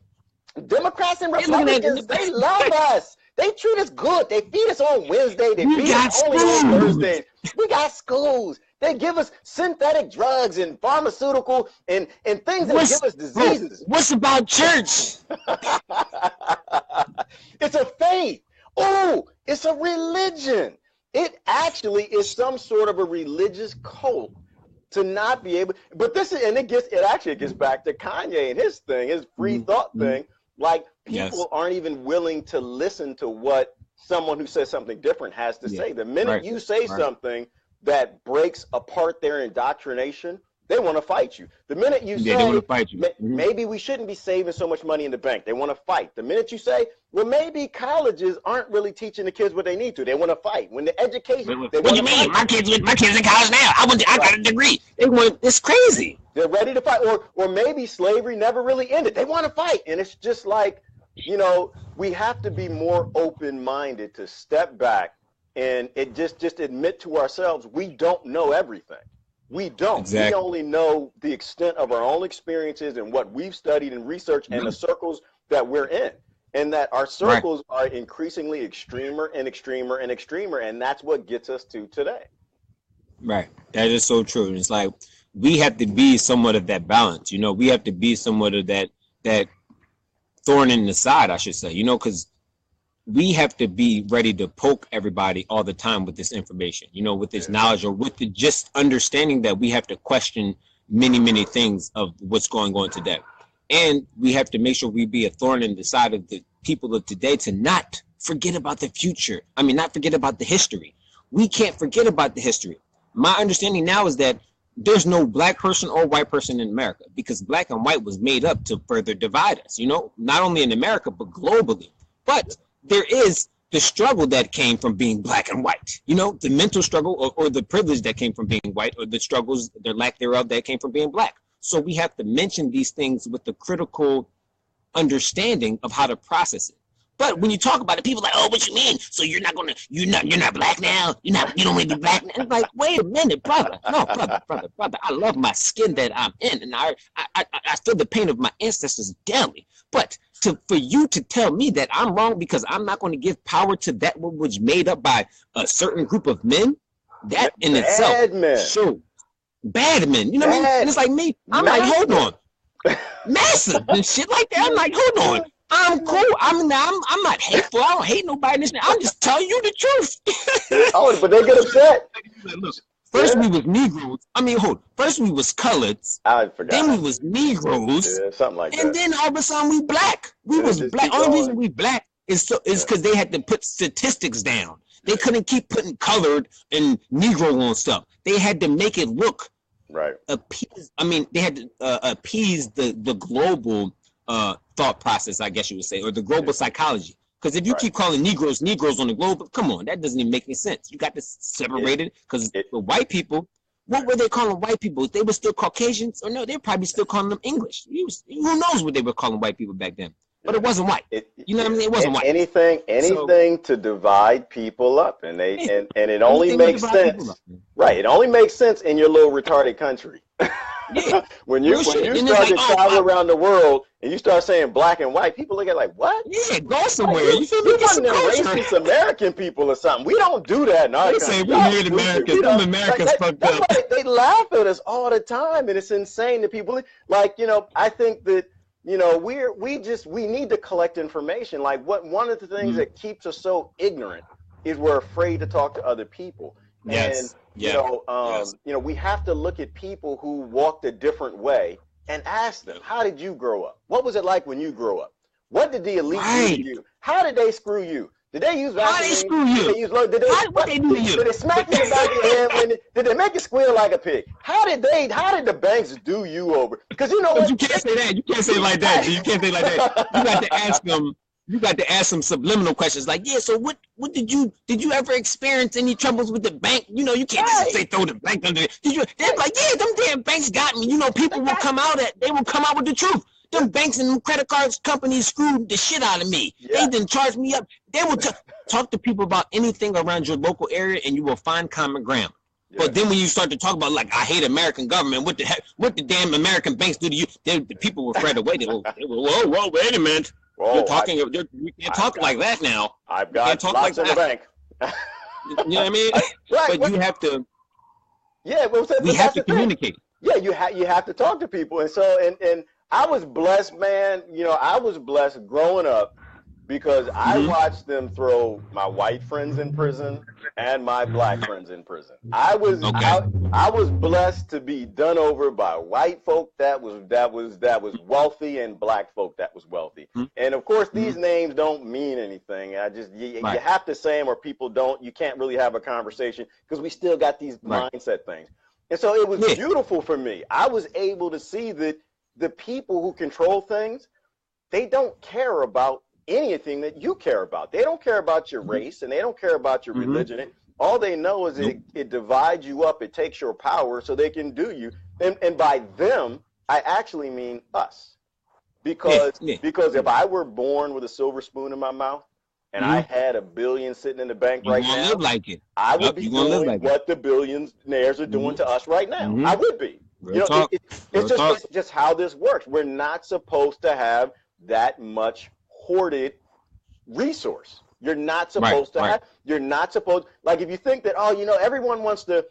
Democrats and Republicans, they love us. They treat us good. They feed us on Wednesday. They feed us only on Thursdays. We got schools. They give us synthetic drugs and pharmaceutical and things that give us diseases. What's about church? It's a faith. Oh, it's a religion. It actually is some sort of a religious cult to not be able. But it actually gets back to Kanye and his thing, his free thought thing. Like, people aren't even willing to listen to what someone who says something different has to say. The minute you say something that breaks apart their indoctrination, they want to fight you. The minute you say, they want to fight you. Maybe we shouldn't be saving so much money in the bank, they want to fight. The minute you say, well, maybe colleges aren't really teaching the kids what they need to, they want to fight. When the education, what do you mean? My kids in college now. I got a degree. It's crazy. They're ready to fight. Or maybe slavery never really ended. They want to fight. And it's just like, you know, we have to be more open-minded to step back and just admit to ourselves we don't know everything. We don't. Exactly. We only know the extent of our own experiences and what we've studied and researched and the circles that we're in. And that our circles are increasingly extremer and extremer and extremer. And that's what gets us to today. Right. That is so true. It's like we have to be somewhat of that balance. You know, we have to be somewhat of that thorn in the side, I should say, you know, because we have to be ready to poke everybody all the time with this information, you know, with this knowledge, or with the just understanding that we have to question many, many things of what's going on today. And we have to make sure we be a thorn in the side of the people of today to not forget about the future. I mean, not forget about the history. We can't forget about the history. My understanding now is that there's no black person or white person in America, because black and white was made up to further divide us, you know, not only in America, but globally. But there is the struggle that came from being black and white, you know, the mental struggle or the privilege that came from being white, or the struggles, the lack thereof, that came from being black. So we have to mention these things with the critical understanding of how to process it. But when you talk about it, people are like, oh, what you mean? So you're not black now? You don't want to be black now? And it's like, wait a minute, brother. No, brother. I love my skin that I'm in, and I feel the pain of my ancestors daily. But for you to tell me that I'm wrong because I'm not going to give power to that which was made up by a certain group of men, that in itself shows bad men. You know what I mean? And it's like me. I'm like, hold on. massive and shit like that. I'm like, hold on. I'm cool. I'm not hateful. I don't hate nobody in this. I'm just telling you the truth. Oh, but they get upset. Look, first we was Negroes. I mean, first we was coloreds. I forgot. Then we was Negroes. Yeah, something like that. And then all of a sudden we black. We was black. Only reason we black is because they had to put statistics down. They couldn't keep putting colored and Negro on stuff. They had to make it look right. They had to appease the global thought process, I guess you would say, or the global psychology. Because if you keep calling Negroes on the globe, come on, that doesn't even make any sense. You got to separate it. Because the white people, what were they calling white people? They were still Caucasians, or no? They're probably still calling them English. Who knows what they were calling white people back then? But it wasn't white. You know what I mean? It wasn't white. Anything to divide people up, and it only makes sense. Right. It only makes sense in your little retarded country. Yeah. when you start to travel around the world and you start saying black and white, people look at it like, what? Yeah, go somewhere. You feel me? Some racist American people or something. We don't do that in our country. Say we hate Americans. Them Americans fucked up. They laugh at us all the time, and it's insane to people. Like, I think that we need to collect information. Like one of the things that keeps us so ignorant is we're afraid to talk to other people. Yes. And we have to look at people who walked a different way and ask them, how did you grow up? What was it like when you grew up? What did the elite do to you? How did they screw you? Did they use Vaseline? How they screw you? What they do to you? Did they smack you in the back of your head? Did they make you squeal like a pig? How did the banks do you over? Because you know what? You can't say that. You can't say it like that. You can't say it like that. You got to ask them. You got to ask some subliminal questions like, yeah, so what did you ever experience any troubles with the bank? You can't just say throw the bank under it. They're like, yeah, them damn banks got me. People will come out with the truth. Them banks and them credit cards companies screwed the shit out of me. Yeah. They didn't charge me up. They will talk to people about anything around your local area and you will find common ground. Yeah. But then when you start to talk about like, I hate American government, what the damn American banks do to you? The people were afraid away. They were, whoa, wait a minute. Whoa, you can't talk like that now. I've got lots in the bank. You know what I mean? But you have to. Yeah, we have to communicate. Yeah, you have to talk to people, and so and I was blessed, man. I was blessed growing up because I watched them throw my white friends in prison and my black friends in prison. I was blessed to be done over by white folk that was wealthy and black folk that was wealthy. And of course, these names don't mean anything. You have to say them or you can't really have a conversation because we still got these mindset things. And so it was beautiful for me. I was able to see that the people who control things, they don't care about anything that you care about. They don't care about your race and they don't care about your religion. All they know is it divides you up. It takes your power so they can do you. And by them, I actually mean us. Because if I were born with a silver spoon in my mouth and I had $1 billion sitting in the bank right now, live like it. I would be doing what the billionaires are doing to us right now. I would be. It's just how this works. We're not supposed to have that much hoarded resource. You're not supposed to have. You're not supposed, like if you think that, everyone wants to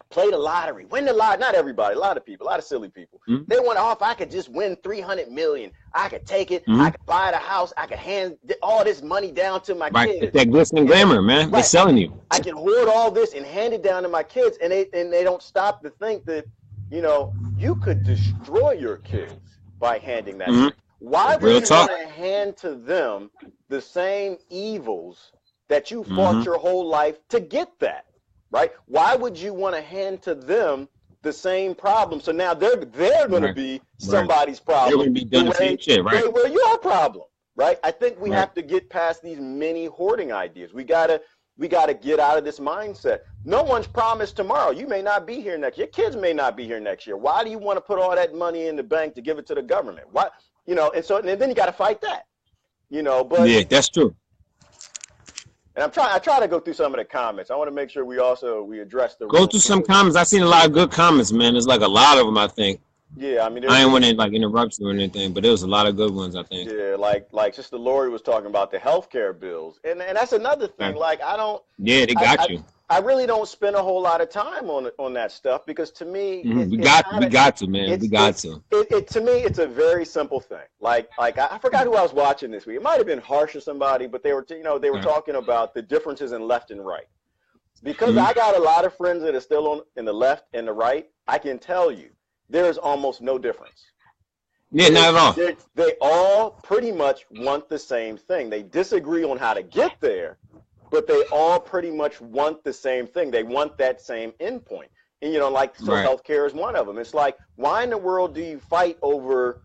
play the lottery, win the lottery. Not everybody, a lot of people, a lot of silly people. They want, if I could just win 300 million, I could take it, I could buy the house, I could hand all this money down to my kids. It's that glitz and glamour, man. They're selling you. I can hoard all this and hand it down to my kids, and they don't stop to think that, you could destroy your kids by handing that. Why would you want to hand to them the same evils that you fought your whole life to get that, right? Why would you want to hand to them the same problem? So now they're going to be somebody's problem. They're going to be doing the same shit, right? They were your problem, right? I think we have to get past these mini hoarding ideas. We gotta get out of this mindset. No one's promised tomorrow. You may not be here next year. Your kids may not be here next year. Why do you want to put all that money in the bank to give it to the government? Why? And then you got to fight that. But yeah, that's true. And I try to go through some of the comments. I want to make sure we address the. Go through some comments. I've seen a lot of good comments, man. There's like a lot of them, I think. Yeah, I mean, I ain't want to like interrupt you or anything, but there was a lot of good ones, I think. Yeah, like Sister Lori was talking about the healthcare bills, and that's another thing. Like I don't. Yeah, they got you. I really don't spend a whole lot of time on that stuff because to me, we got to, man. We got to. To me, it's a very simple thing. Like I forgot who I was watching this week. It might have been Harsh or somebody, but they were talking about the differences in left and right. Because I got a lot of friends that are still in the left and the right, I can tell you there is almost no difference. Yeah, not at all. They all pretty much want the same thing. They disagree on how to get there, but they all pretty much want the same thing. They want that same endpoint. And, healthcare is one of them. It's like, why in the world do you fight over,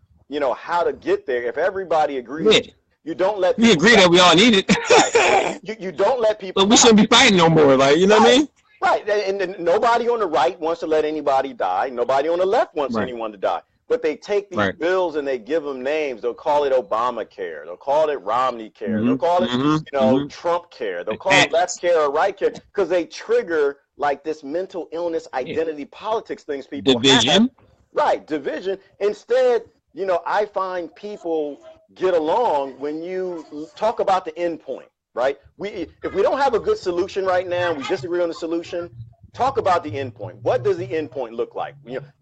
how to get there if everybody agrees? Yeah. You don't let people agree that we all need it. Right. You don't let people. But we shouldn't be fighting no more. Like, you know what I mean? Right. And nobody on the right wants to let anybody die. Nobody on the left wants anyone to die. But they take these bills and they give them names. They'll call it Obamacare. They'll call it Romney Care. They'll call it, Trump Care. They'll call it left care or right care because they trigger like this mental illness, identity politics things people have. Right. Division. Instead, I find people get along when you talk about the end point, right? If we don't have a good solution right now, we disagree on the solution, talk about the end point. What does the end point look like?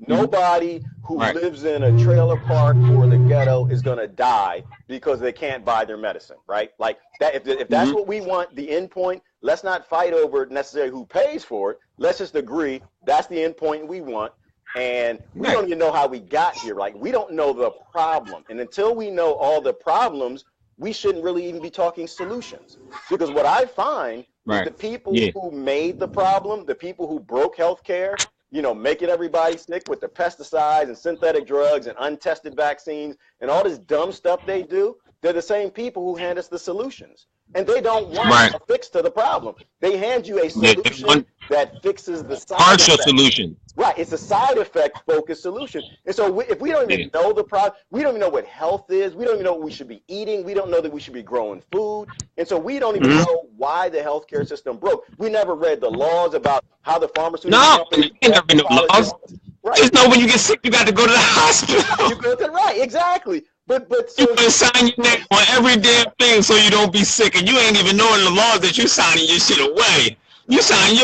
Nobody who lives in a trailer park or the ghetto is going to die because they can't buy their medicine, right? Like that. If that's what we want, the end point, let's not fight over necessarily who pays for it. Let's just agree that's the end point we want. And we don't even know how we got here. Like, we don't know the problem. And until we know all the problems, we shouldn't really even be talking solutions. Because what I find is the people who made the problem, the people who broke healthcare, making everybody sick with the pesticides and synthetic drugs and untested vaccines and all this dumb stuff they do, they're the same people who hand us the solutions. And they don't want a fix to the problem. They hand you a solution that fixes the side partial effect. Solution. Right, it's a side effect focused solution. And so if we don't even know the problem, we don't even know what health is, we don't even know what we should be eating, we don't know that we should be growing food, and so we don't even know why the healthcare system broke. We never read the laws about how the pharmaceutical companies. You never read the laws. Right. Just know when you get sick, you got to go to the hospital. You go to exactly. But so you can sign your name on every damn thing so you don't be sick, and you ain't even knowing the laws that you signing your shit away. You sign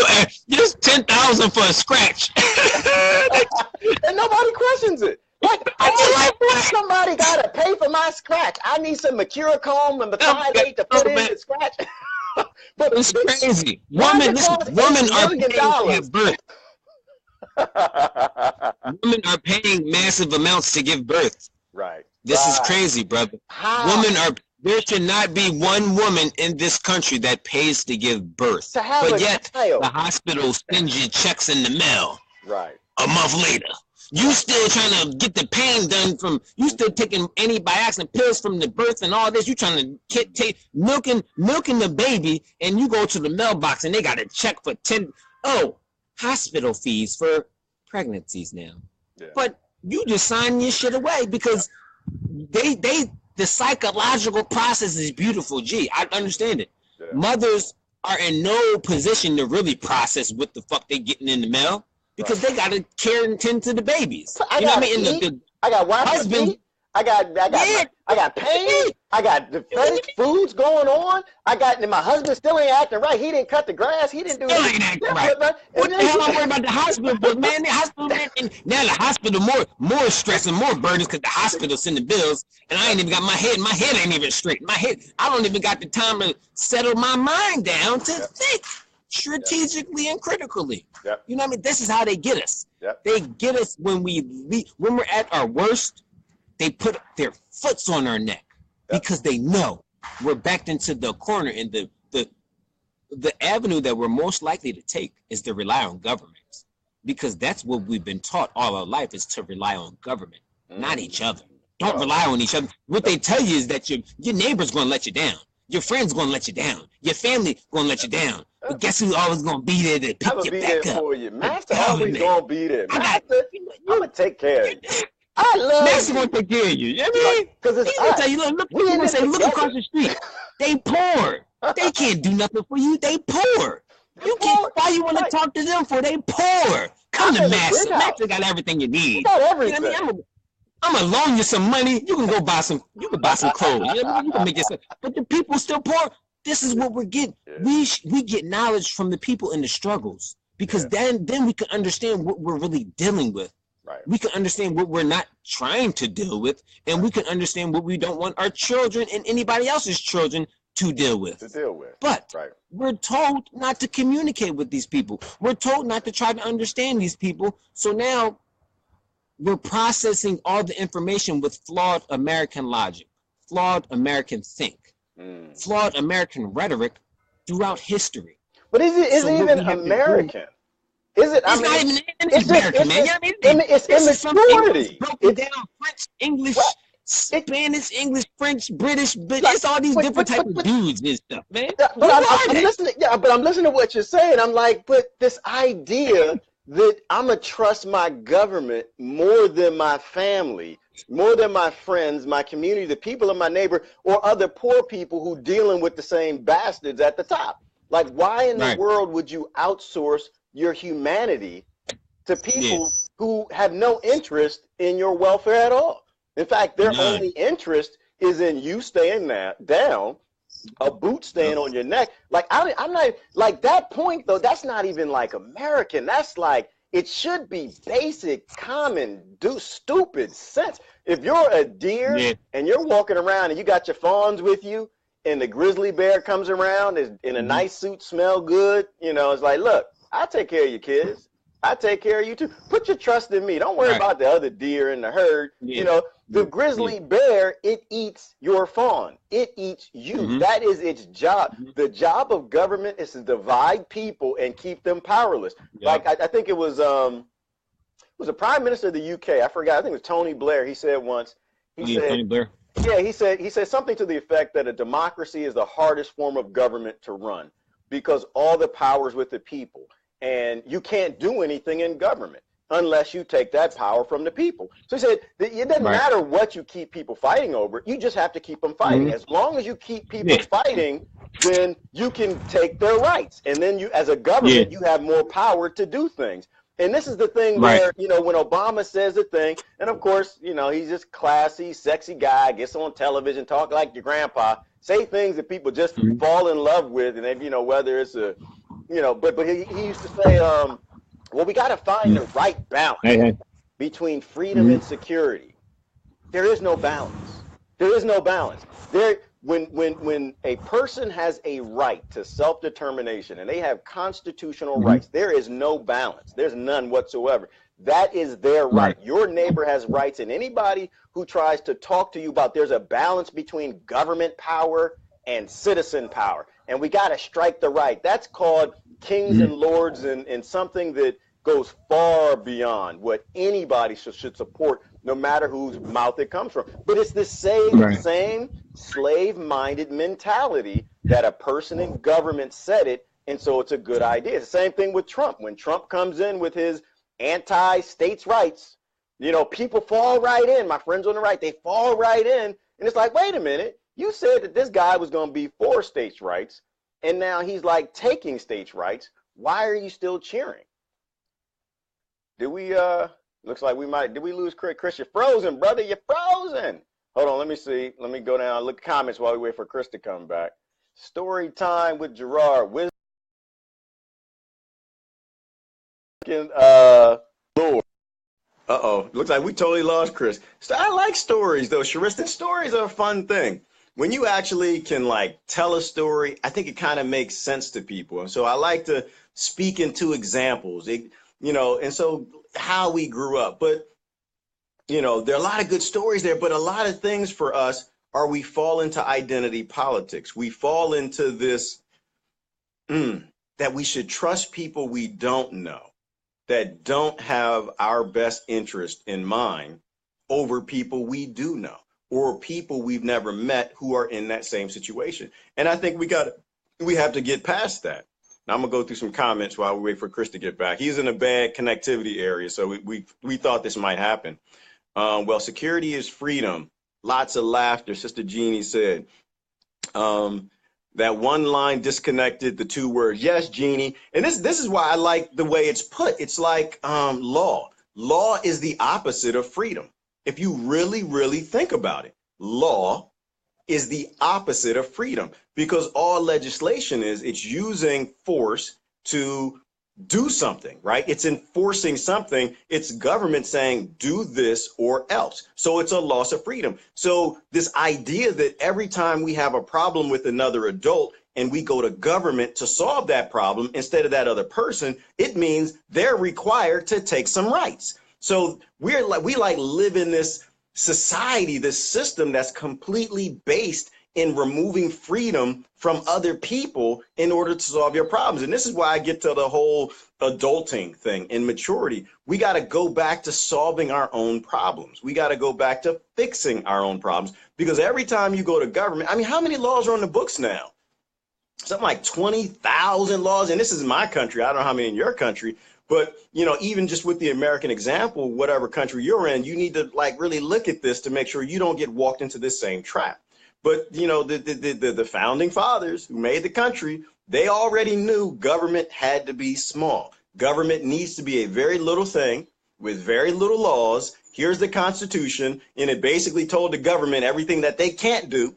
just $10,000 for a scratch, and nobody questions it. Like somebody gotta pay for my scratch. I need some Mercurochrome and methionate to put in the scratch. But it's crazy. Women are paying to give birth. Women are paying massive amounts to give birth. Right. This is crazy, brother. There should not be one woman in this country that pays to give birth. But yet, the hospital sends you checks in the mail. Right. A month later. You still trying to get the pain done you still taking antibiotics and pills from the birth and all this. You trying to take milking the baby, and you go to the mailbox and they got a check for hospital fees for pregnancies now. Yeah. But you just sign your shit away because the psychological process is beautiful. I understand it. Yeah. Mothers are in no position to really process what the fuck they getting in the mail because they got to care and tend to the babies. I got husband. I got pain. I got the foods going on. And my husband still ain't acting right. He didn't cut the grass. He didn't do anything. Right. What the hell I'm worried about the hospital? But man, the hospital, now the hospital more stress and more burdens because the hospital send the bills, and I ain't even got my head ain't even straight. I don't even got the time to settle my mind down to think strategically and critically. Yep. You know what I mean? This is how they get us. Yep. They get us when we're at our worst. They put their foots on our neck because they know we're backed into the corner, and the avenue that we're most likely to take is to rely on government, because that's what we've been taught all our life is to rely on government, not each other. Don't rely on each other. What they tell you is that your neighbor's going to let you down. Your friend's going to let you down. Your family going to let you down. But guess who's always going to be there to pick you back up? For you. Master always going to be there. Master, I'm going to take care of you. I love Master going to take care of you. You know what I mean? Because it's going to tell you, look across the street. They poor. They can't do nothing for you. They poor. You can't. Why you want to talk to them for? They poor. Come to Master. Master got everything you need. Got everything. You know what I mean? I'm gonna loan you some money. You can go buy some. You can buy some clothes. You know what I mean? You can make yourself. But the people still poor. This is what we're getting. Yeah. We get knowledge from the people in the struggles, because then we can understand what we're really dealing with. Right. We can understand what we're not trying to deal with, and we can understand what we don't want our children and anybody else's children to deal with. But we're told not to communicate with these people. We're told not to try to understand these people. So now we're processing all the information with flawed American logic, flawed American think, flawed American rhetoric throughout history. But is it even American? Is it? It's not even American, man. It's immaturity. Broken down French, English, Spanish, English, French, British, but it's all these different type of dudes and stuff, man. But I'm listening. Yeah, but I'm listening to what you're saying. I'm like, but this idea that I'm gonna trust my government more than my family, more than my friends, my community, the people in my neighbor, or other poor people who dealing with the same bastards at the top. Like, why in the world would you outsource your humanity to people who have no interest in your welfare at all? In fact, their only interest is in you staying down, a boot staying on your neck. Like, I'm not, like, that point, though, that's not even, like, American. That's, like, it should be basic, common, stupid sense. If you're a deer and you're walking around and you got your fawns with you, and the grizzly bear comes around in a nice suit, smell good, you know, it's like, look, I'll take care of your kids. I take care of you too. Put your trust in me. Don't worry about the other deer in the herd. You know, the grizzly bear, it eats your fawn. It eats you. That is its job. The job of government is to divide people and keep them powerless. Like, I think it was a prime minister of the UK. I forgot. I think it was Tony Blair. He said once, Tony Blair. Yeah, he said something to the effect that a democracy is the hardest form of government to run because all the power is with the people. And you can't do anything in government unless you take that power from the people. So he said that it doesn't matter what you keep people fighting over. You just have to keep them fighting. As long as you keep people fighting, then you can take their rights. And then you, as a government, you have more power to do things. And this is the thing where, you know, when Obama says a thing, and of course, you know, he's this classy, sexy guy, gets on television, talk like your grandpa, say things that people just fall in love with. And then, you know, whether it's a, you know, but he used to say, well, we got to find the right balance between freedom and security. There is no balance. There is no balance. When a person has a right to self-determination and they have constitutional rights, there is no balance. There's none whatsoever. That is their right. Your neighbor has rights, and anybody who tries to talk to you about there's a balance between government power and citizen power, and we got to strike the right. That's called kings and lords, and something that goes far beyond what anybody should support, no matter whose mouth it comes from. But it's the same slave-minded mentality that a person in government said it, and so it's a good idea. It's the same thing with Trump. When Trump comes in with his anti-states' rights, you know, people fall right in. My friends on the right, they fall right in, and it's like, wait a minute. You said that this guy was going to be for states' rights, and now he's like taking states' rights. Why are you still cheering? Did we, looks like we might, did we lose Chris? Chris, you're frozen, brother. You're frozen. Hold on, let me see. Let me go down, look at comments while we wait for Chris to come back. Story time with Gerard. Wisdom. Lord. Uh-oh, looks like we totally lost Chris. So I like stories, though. Charissa, stories are a fun thing. When you actually can, like, tell a story, I think it kind of makes sense to people. And so I like to speak into examples, you know, and so how we grew up. But, you know, there are a lot of good stories there, but a lot of things for us are we fall into identity politics. We fall into this, that we should trust people we don't know, that don't have our best interest in mind over people we do know, or people we've never met who are in that same situation. And I think we have to get past that. Now, I'm gonna go through some comments while we wait for Chris to get back. He's in a bad connectivity area, so we thought this might happen. Well, security is freedom. Lots of laughter, Sister Jeannie said. That one line disconnected the two words. Yes, Jeannie. And this is why I like the way it's put. It's like law. Law is the opposite of freedom. If you really, really think about it, law is the opposite of freedom, because all legislation is, it's using force to do something, right? It's enforcing something. It's government saying, do this or else. So it's a loss of freedom. So this idea that every time we have a problem with another adult and we go to government to solve that problem instead of that other person, it means they're required to take some rights. So we live in this society, this system that's completely based in removing freedom from other people in order to solve your problems. And this is why I get to the whole adulting thing and maturity. We got to go back to solving our own problems. We got to go back to fixing our own problems, because every time you go to government, I mean, how many laws are on the books now? Something like 20,000 laws. And this is my country. I don't know how many in your country. But, you know, even just with the American example, whatever country you're in, you need to like really look at this to make sure you don't get walked into this same trap. But, you know, the founding fathers who made the country, they already knew government had to be small. Government needs to be a very little thing with very little laws. Here's the Constitution. And it basically told the government everything that they can't do.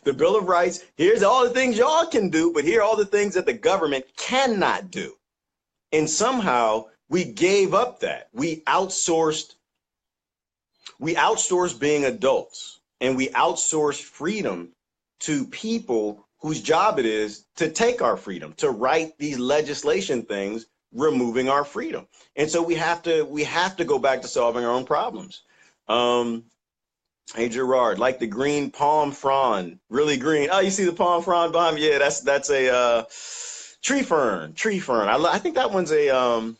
The Bill of Rights, here's all the things y'all can do, but here are all the things that the government cannot do. And somehow we gave up that. We outsourced being adults. And we outsource freedom to people whose job it is to take our freedom, to write these legislation things, removing our freedom. And so we have to go back to solving our own problems. Hey, Gerard, like the green palm frond, really green. Oh, you see the palm frond behind me? Yeah, that's a tree fern. I think that one's a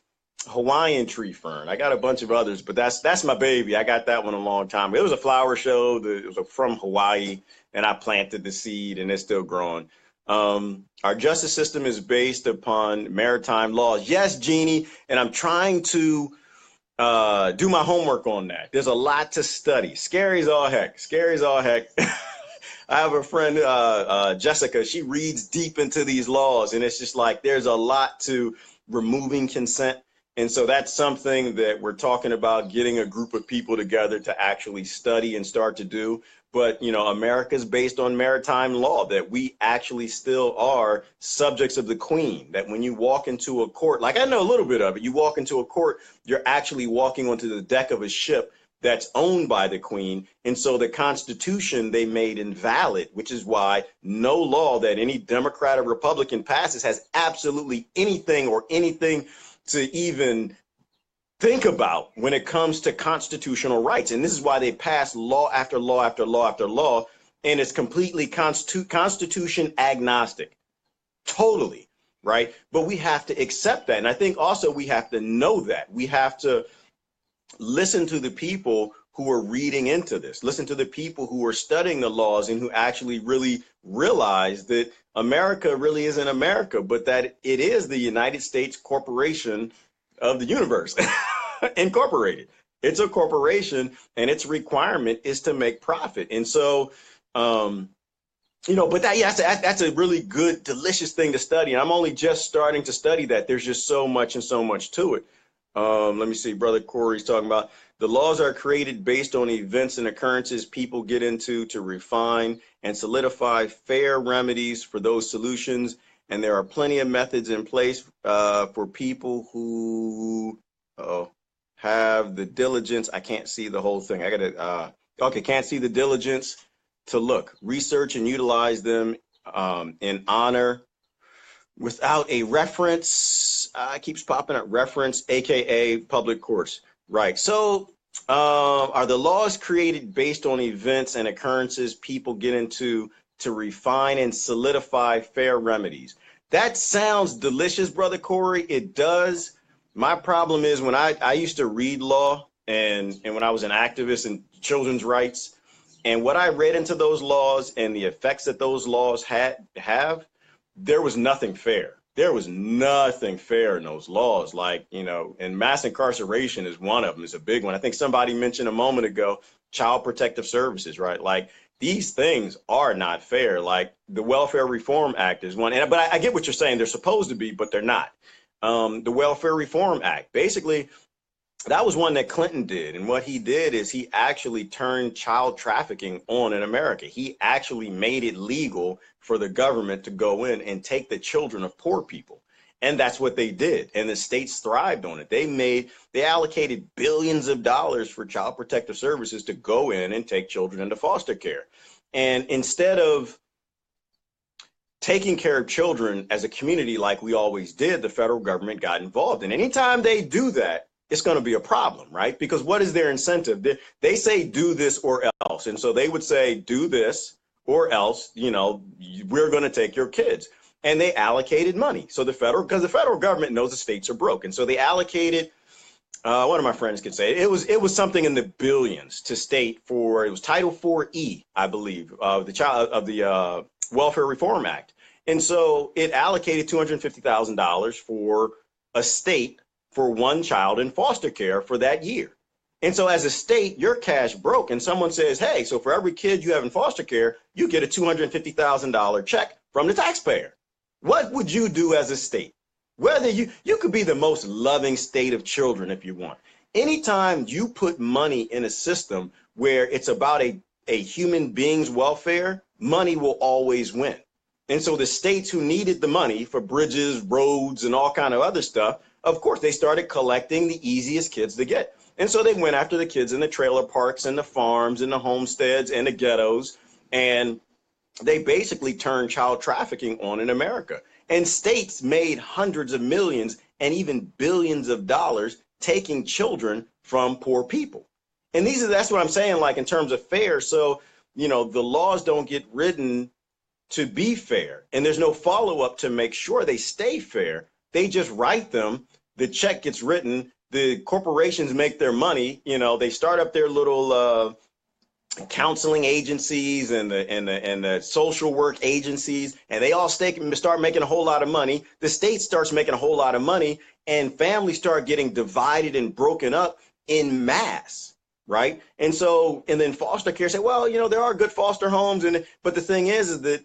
Hawaiian tree fern. I got a bunch of others, but that's my baby. I got that one a long time. It was a flower show. It was from Hawaii, and I planted the seed, and it's still growing. Our justice system is based upon maritime laws. Yes, Jeannie, and I'm trying to do my homework on that. There's a lot to study. Scary as all heck. I have a friend, Jessica. She reads deep into these laws, and it's just like there's a lot to removing consent. And so that's something that we're talking about, getting a group of people together to actually study and start to do. But, you know, America's based on maritime law, that we actually still are subjects of the Queen, that when you walk into a court, like I know a little bit of it, you walk into a court, you're actually walking onto the deck of a ship that's owned by the Queen. And so the Constitution they made invalid, which is why no law that any Democrat or Republican passes has absolutely anything to even think about when it comes to constitutional rights. And this is why they pass law after law after law after law, and it's completely constitution agnostic, totally, right? But we have to accept that. And I think also we have to know that. We have to listen to the people who are reading into this, listen to the people who are studying the laws and who actually really realize that America really isn't America, but that it is the United States Corporation of the universe, incorporated. It's a corporation, and its requirement is to make profit. And so, you know, but that's a really good, delicious thing to study. And I'm only just starting to study that. There's just so much to it. Let me see, Brother Corey's talking about the laws are created based on events and occurrences people get into to refine and solidify fair remedies for those solutions. And there are plenty of methods in place for people who have the diligence. I can't see the whole thing. Can't see the diligence to look, research, and utilize them in honor without a reference. Keeps popping up, reference, AKA public courts. Right. So are the laws created based on events and occurrences people get into to refine and solidify fair remedies? That sounds delicious, Brother Corey. It does. My problem is when I used to read law and when I was an activist in children's rights, and what I read into those laws and the effects that those laws have, there was nothing fair. There was nothing fair in those laws. Like, you know, and mass incarceration is one of them. It's a big one. I think somebody mentioned a moment ago, child protective services, right? Like, these things are not fair. Like the Welfare Reform Act is one. But I get what you're saying. They're supposed to be, but they're not. The Welfare Reform Act, basically, that was one that Clinton did. And what he did is he actually turned child trafficking on in America. He actually made it legal for the government to go in and take the children of poor people. And that's what they did. And the states thrived on it. They allocated billions of dollars for child protective services to go in and take children into foster care. And instead of taking care of children as a community like we always did, the federal government got involved. And anytime they do that, it's going to be a problem, right? Because what is their incentive? They say do this or else. And so they would say do this or else, we're going to take your kids. And they allocated money. So because the federal government knows the states are broke. And so they allocated, one of my friends could say, it was something in the billions to state for, it was Title 4E, I believe, of the Welfare Reform Act. And so it allocated $250,000 for a state for one child in foster care for that year. And so as a state, you're cash broke, and someone says, hey, so for every kid you have in foster care, you get a $250,000 check from the taxpayer. What would you do as a state? Whether you could be the most loving state of children if you want. Anytime you put money in a system where it's about a human being's welfare, money will always win. And so the states who needed the money for bridges, roads, and all kind of other stuff, of course, they started collecting the easiest kids to get. And so they went after the kids in the trailer parks and the farms and the homesteads and the ghettos. And they basically turned child trafficking on in America. And states made hundreds of millions and even billions of dollars taking children from poor people. And that's what I'm saying, like in terms of fair. So, the laws don't get written to be fair. And there's no follow up to make sure they stay fair. They just write them. The check gets written. The corporations make their money. They start up their little counseling agencies and the social work agencies, and they all start making a whole lot of money. The state starts making a whole lot of money, and families start getting divided and broken up in mass, right? And then foster care say, well, there are good foster homes, but the thing is that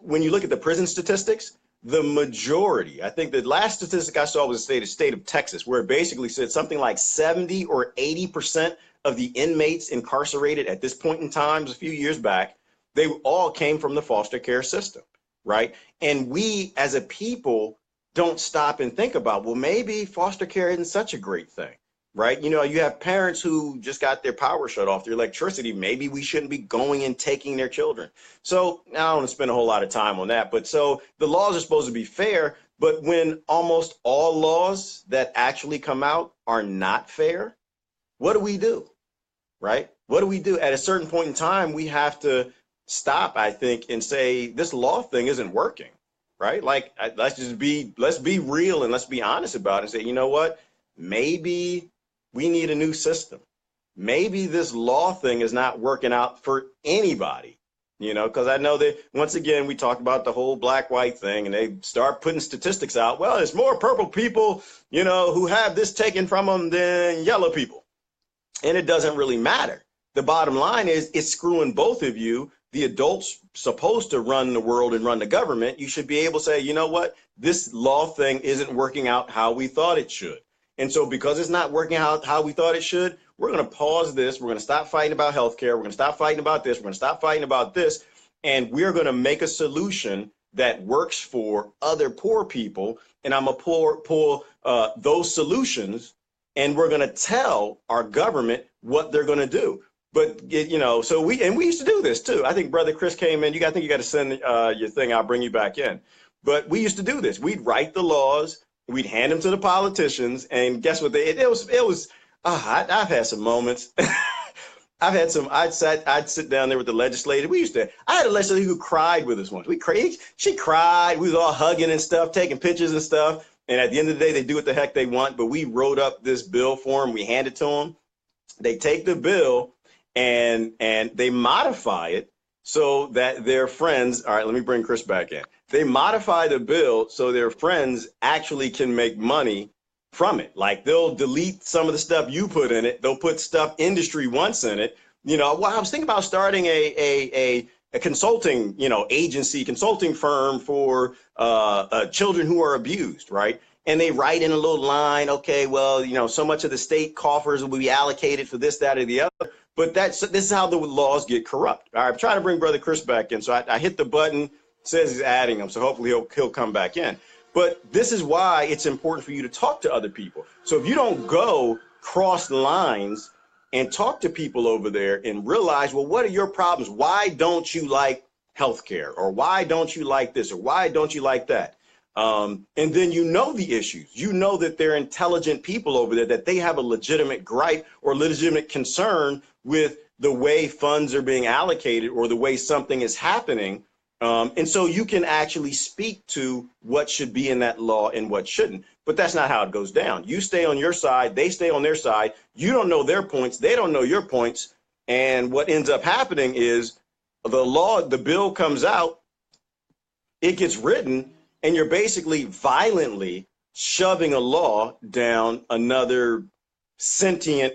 when you look at the prison statistics, the majority, I think the last statistic I saw was the state of Texas, where it basically said something like 70 or 80% of the inmates incarcerated at this point in time, a few years back, they all came from the foster care system, right? And we as a people don't stop and think about, well, maybe foster care isn't such a great thing, right? You have parents who just got their power shut off, their electricity. Maybe we shouldn't be going and taking their children. So I don't want to spend a whole lot of time on that. But so the laws are supposed to be fair, but when almost all laws that actually come out are not fair, what do we do, right? What do we do? At a certain point in time, we have to stop, I think, and say, this law thing isn't working, right? Like, let's be real and let's be honest about it and say, you know what? Maybe we need a new system. Maybe this law thing is not working out for anybody, because I know that, once again, we talked about the whole black-white thing, and they start putting statistics out. Well, there's more purple people, who have this taken from them than yellow people. And it doesn't really matter. The bottom line is it's screwing both of you. The adults supposed to run the world and run the government. You should be able to say, you know what? This law thing isn't working out how we thought it should. And so because it's not working out how we thought it should, we're going to pause this. We're going to stop fighting about healthcare. We're going to stop fighting about this. We're going to stop fighting about this. And we're going to make a solution that works for other poor people. And I'm going to pull those solutions, and we're going to tell our government what they're going to do. But, so we used to do this too. I think Brother Chris came in. I think you got to send your thing. I'll bring you back in. But we used to do this. We'd write the laws. We'd hand them to the politicians, and guess what? I've had some moments. I'd sit down there with the legislator. I had a legislator who cried with us once. She cried. We was all hugging and stuff, taking pictures and stuff. And at the end of the day, they do what the heck they want. But we wrote up this bill for them. We hand it to them. They take the bill and they modify it so that their friends, all right, let me bring Chris back in. They modify the bill so their friends actually can make money from it. Like, they'll delete some of the stuff you put in it. They'll put stuff industry wants in it. Well, I was thinking about starting a consulting, agency, consulting firm for children who are abused, right? and they write in a little line, okay, well, you know, so much of the state coffers will be allocated for this, that, or the other. But this is how the laws get corrupt. All right, I'm trying to bring Brother Chris back in. So I hit the button, says he's adding him. So hopefully he'll come back in. But this is why it's important for you to talk to other people. So if you don't go cross lines and talk to people over there and realize, well, what are your problems? Why don't you like healthcare? Or why don't you like this? Or why don't you like that? And then you know the issues. You know that they're intelligent people over there, that they have a legitimate gripe or legitimate concern with the way funds are being allocated or the way something is happening. And so you can actually speak to what should be in that law and what shouldn't. But that's not how it goes down. You stay on your side, they stay on their side. You don't know their points, they don't know your points. And what ends up happening is the bill comes out, it gets written, and you're basically violently shoving a law down another sentient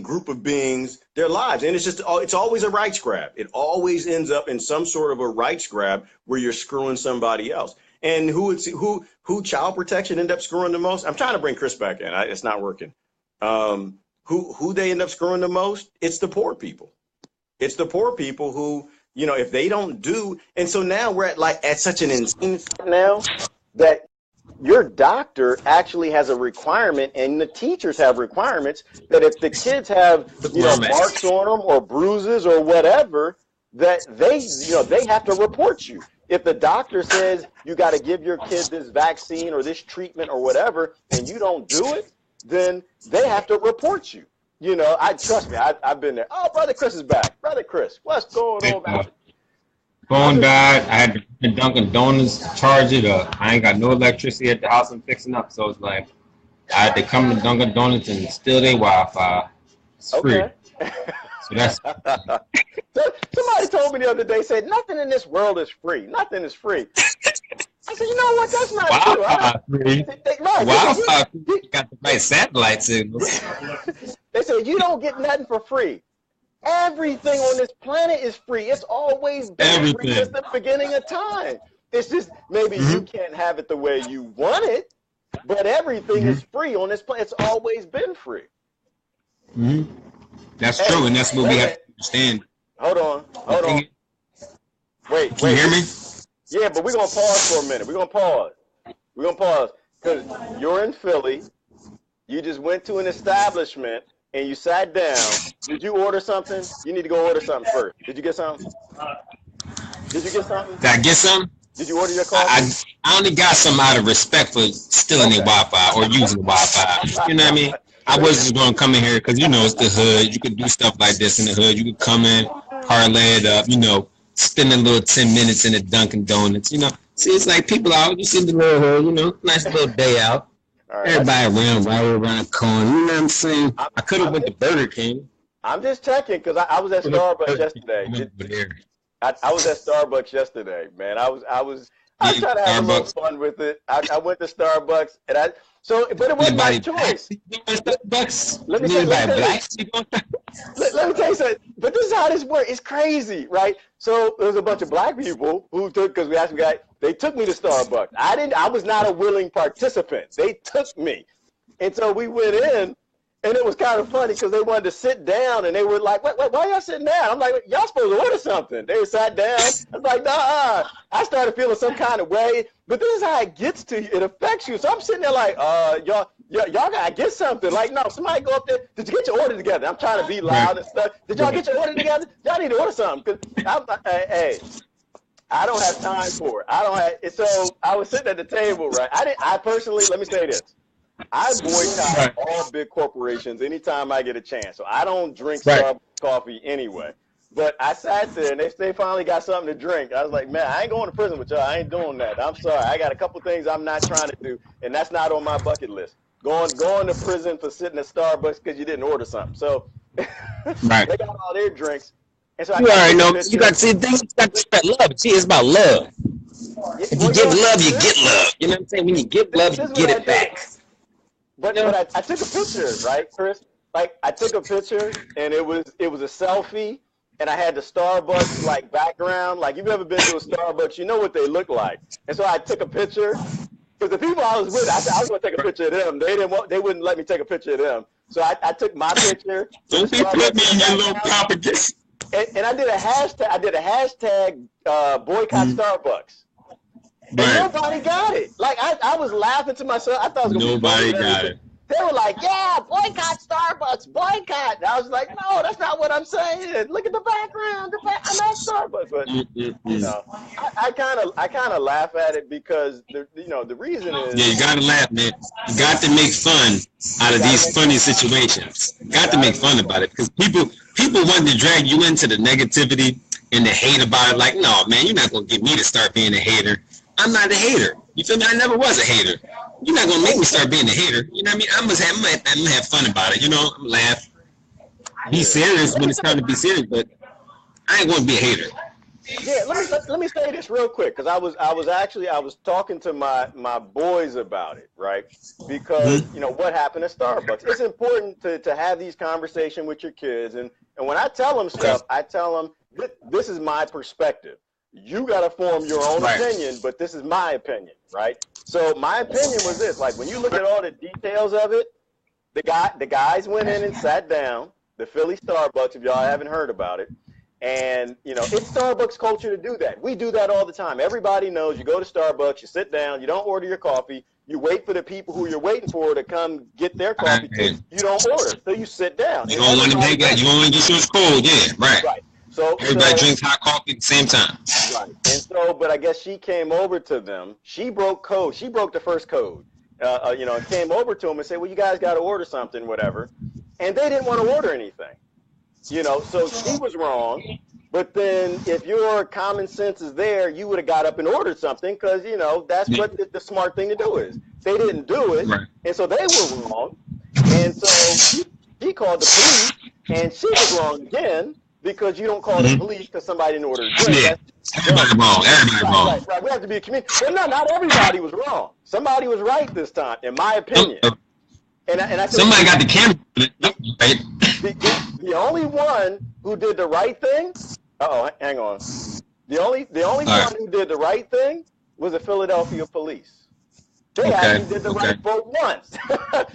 group of beings, their lives. And it's always a rights grab. It always ends up in some sort of a rights grab where you're screwing somebody else. And who child protection end up screwing the most? I'm trying to bring Chris back in. It's not working. Who they end up screwing the most? It's the poor people. It's the poor people who, you know, if they don't do, and so now we're at such an insane now that your doctor actually has a requirement, and the teachers have requirements that if the kids have, you know, marks on them or bruises or whatever, that they have to report you. If the doctor says you got to give your kid this vaccine or this treatment or whatever, and you don't do it, then they have to report you. You know, trust me, I've been there. Oh, Brother Chris is back. Brother Chris, what's going on, man? Phone died. I had to Dunkin' Donuts charge it up. I ain't got no electricity at the house I'm fixing up, so it's like I had to come to Dunkin' Donuts and steal their Wi-Fi. It's free. So that's. Somebody told me the other day, said nothing in this world is free. Nothing is free. I said, you know what? That's not Wi-Fi true. Free. Wi-Fi free. Got the right satellite signals. They said you don't get nothing for free. Everything on this planet is free. It's always been free since the beginning of time. It's just maybe you can't have it the way you want it, but everything is free on this planet. It's always been free. That's true, and that's what we have to understand. Hold on. Wait. Can you hear me? Yeah, but we're going to pause for a minute. We're going to pause because you're in Philly. You just went to an establishment and you sat down. Did you order something? You need to go order something first. Did you get something? Did I get something? Did you order your coffee? I only got some out of respect for stealing their Wi-Fi or using the Wi-Fi. You know what I mean? I wasn't just going to come in here because, you know, it's the hood. You could do stuff like this in the hood. You could come in, parlay it up, you know, spend a little 10 minutes in a Dunkin' Donuts, you know. See, it's like people out, you see the little hood, you know, nice little day out. Right, everybody right around the corner, you know what I'm saying? I could have went to Burger King. I'm just checking because I was at Starbucks yesterday. I was at Starbucks yesterday, man. I was trying to have a little fun with it. I went to Starbucks but it wasn't my choice. Let me tell you something. But this is how this works. It's crazy, right? So there was a bunch of black people who because we asked the guy, they took me to Starbucks. I was not a willing participant. They took me. And so we went in, and it was kind of funny because they wanted to sit down, and they were like, why y'all sitting down? I'm like, y'all supposed to order something. They sat down. I was like, nah. I started feeling some kind of way. But this is how it gets to you. It affects you. So I'm sitting there like, y'all got to get something. Like, no, somebody go up there. Did you get your order together? I'm trying to be loud and stuff. Did y'all get your order together? Y'all need to order something. Hey, I don't have time for it. So I was sitting at the table, right? I personally, let me say this. I boycott all big corporations anytime I get a chance. So I don't drink Starbucks coffee anyway. But I sat there, and they finally got something to drink. I was like, man, I ain't going to prison with y'all. I ain't doing that. I'm sorry. I got a couple things I'm not trying to do, and that's not on my bucket list. Going to prison for sitting at Starbucks because you didn't order something. So they got all their drinks. And so you already know. You got to see things. You got to spread love. See, it's about love. If you give love, you get love. You know what I'm saying? When you give love, you get it back. But I took a picture, right, Chris? Like I took a picture, and it was a selfie. And I had the Starbucks like background. Like you've ever been to a Starbucks, you know what they look like. And so I took a picture. the people I was with, I said I was going to take a picture of them. They wouldn't let me take a picture of them. So I took my picture. Don't be putting me in your little propaganda. And I did a hashtag. Boycott Starbucks. And nobody got it. Like I was laughing to myself. I thought it was going to be nobody got it. They were like, yeah, boycott Starbucks, boycott. And I was like, no, that's not what I'm saying. Look at the background. I'm at Starbucks. But, you know, I kind of laugh at it because, the reason is. Yeah, you got to laugh, man. You got to make fun out of these funny situations. You got to make fun about it because people want to drag you into the negativity and the hate about it. Like, no, man, you're not going to get me to start being a hater. I'm not a hater. You feel me? I never was a hater. You're not gonna make me start being a hater. You know what I mean? I'm gonna have fun about it. You know, I'm laugh, be serious when it's time to be serious, but I ain't gonna be a hater. Yeah, let me say this real quick because I was talking to my boys about it, right? Because what happened at Starbucks. It's important to have these conversations with your kids, and when I tell them stuff, I tell them this is my perspective. You got to form your own opinion, but this is my opinion, right? So my opinion was this: like when you look at all the details of it, the guys went in and sat down. The Philly Starbucks, if y'all haven't heard about it, and it's Starbucks culture to do that. We do that all the time. Everybody knows you go to Starbucks, you sit down, you don't order your coffee, you wait for the people who you're waiting for to come get their coffee. You don't order, so you sit down. You don't want to take that. You don't want to get yours cold, yeah, right. So everybody drinks hot coffee at the same time. Right. And so, but I guess she came over to them. She broke code. She broke the first code. And came over to them and said, "Well, you guys got to order something, whatever." And they didn't want to order anything. So she was wrong. But then, if your common sense is there, you would have got up and ordered something because that's what the smart thing to do is. They didn't do it, and so they were wrong. And so she called the police, and she was wrong again. Because you don't call the police because somebody didn't order a drink. Yeah. Everybody wrong. Everybody wrong. Right. We have to be a community. But no, not everybody was wrong. Somebody was right this time, in my opinion. And I somebody got the camera. Right? The only one who did the right thing. Hang on. The only one who did the right thing was the Philadelphia police. They actually did the right for once.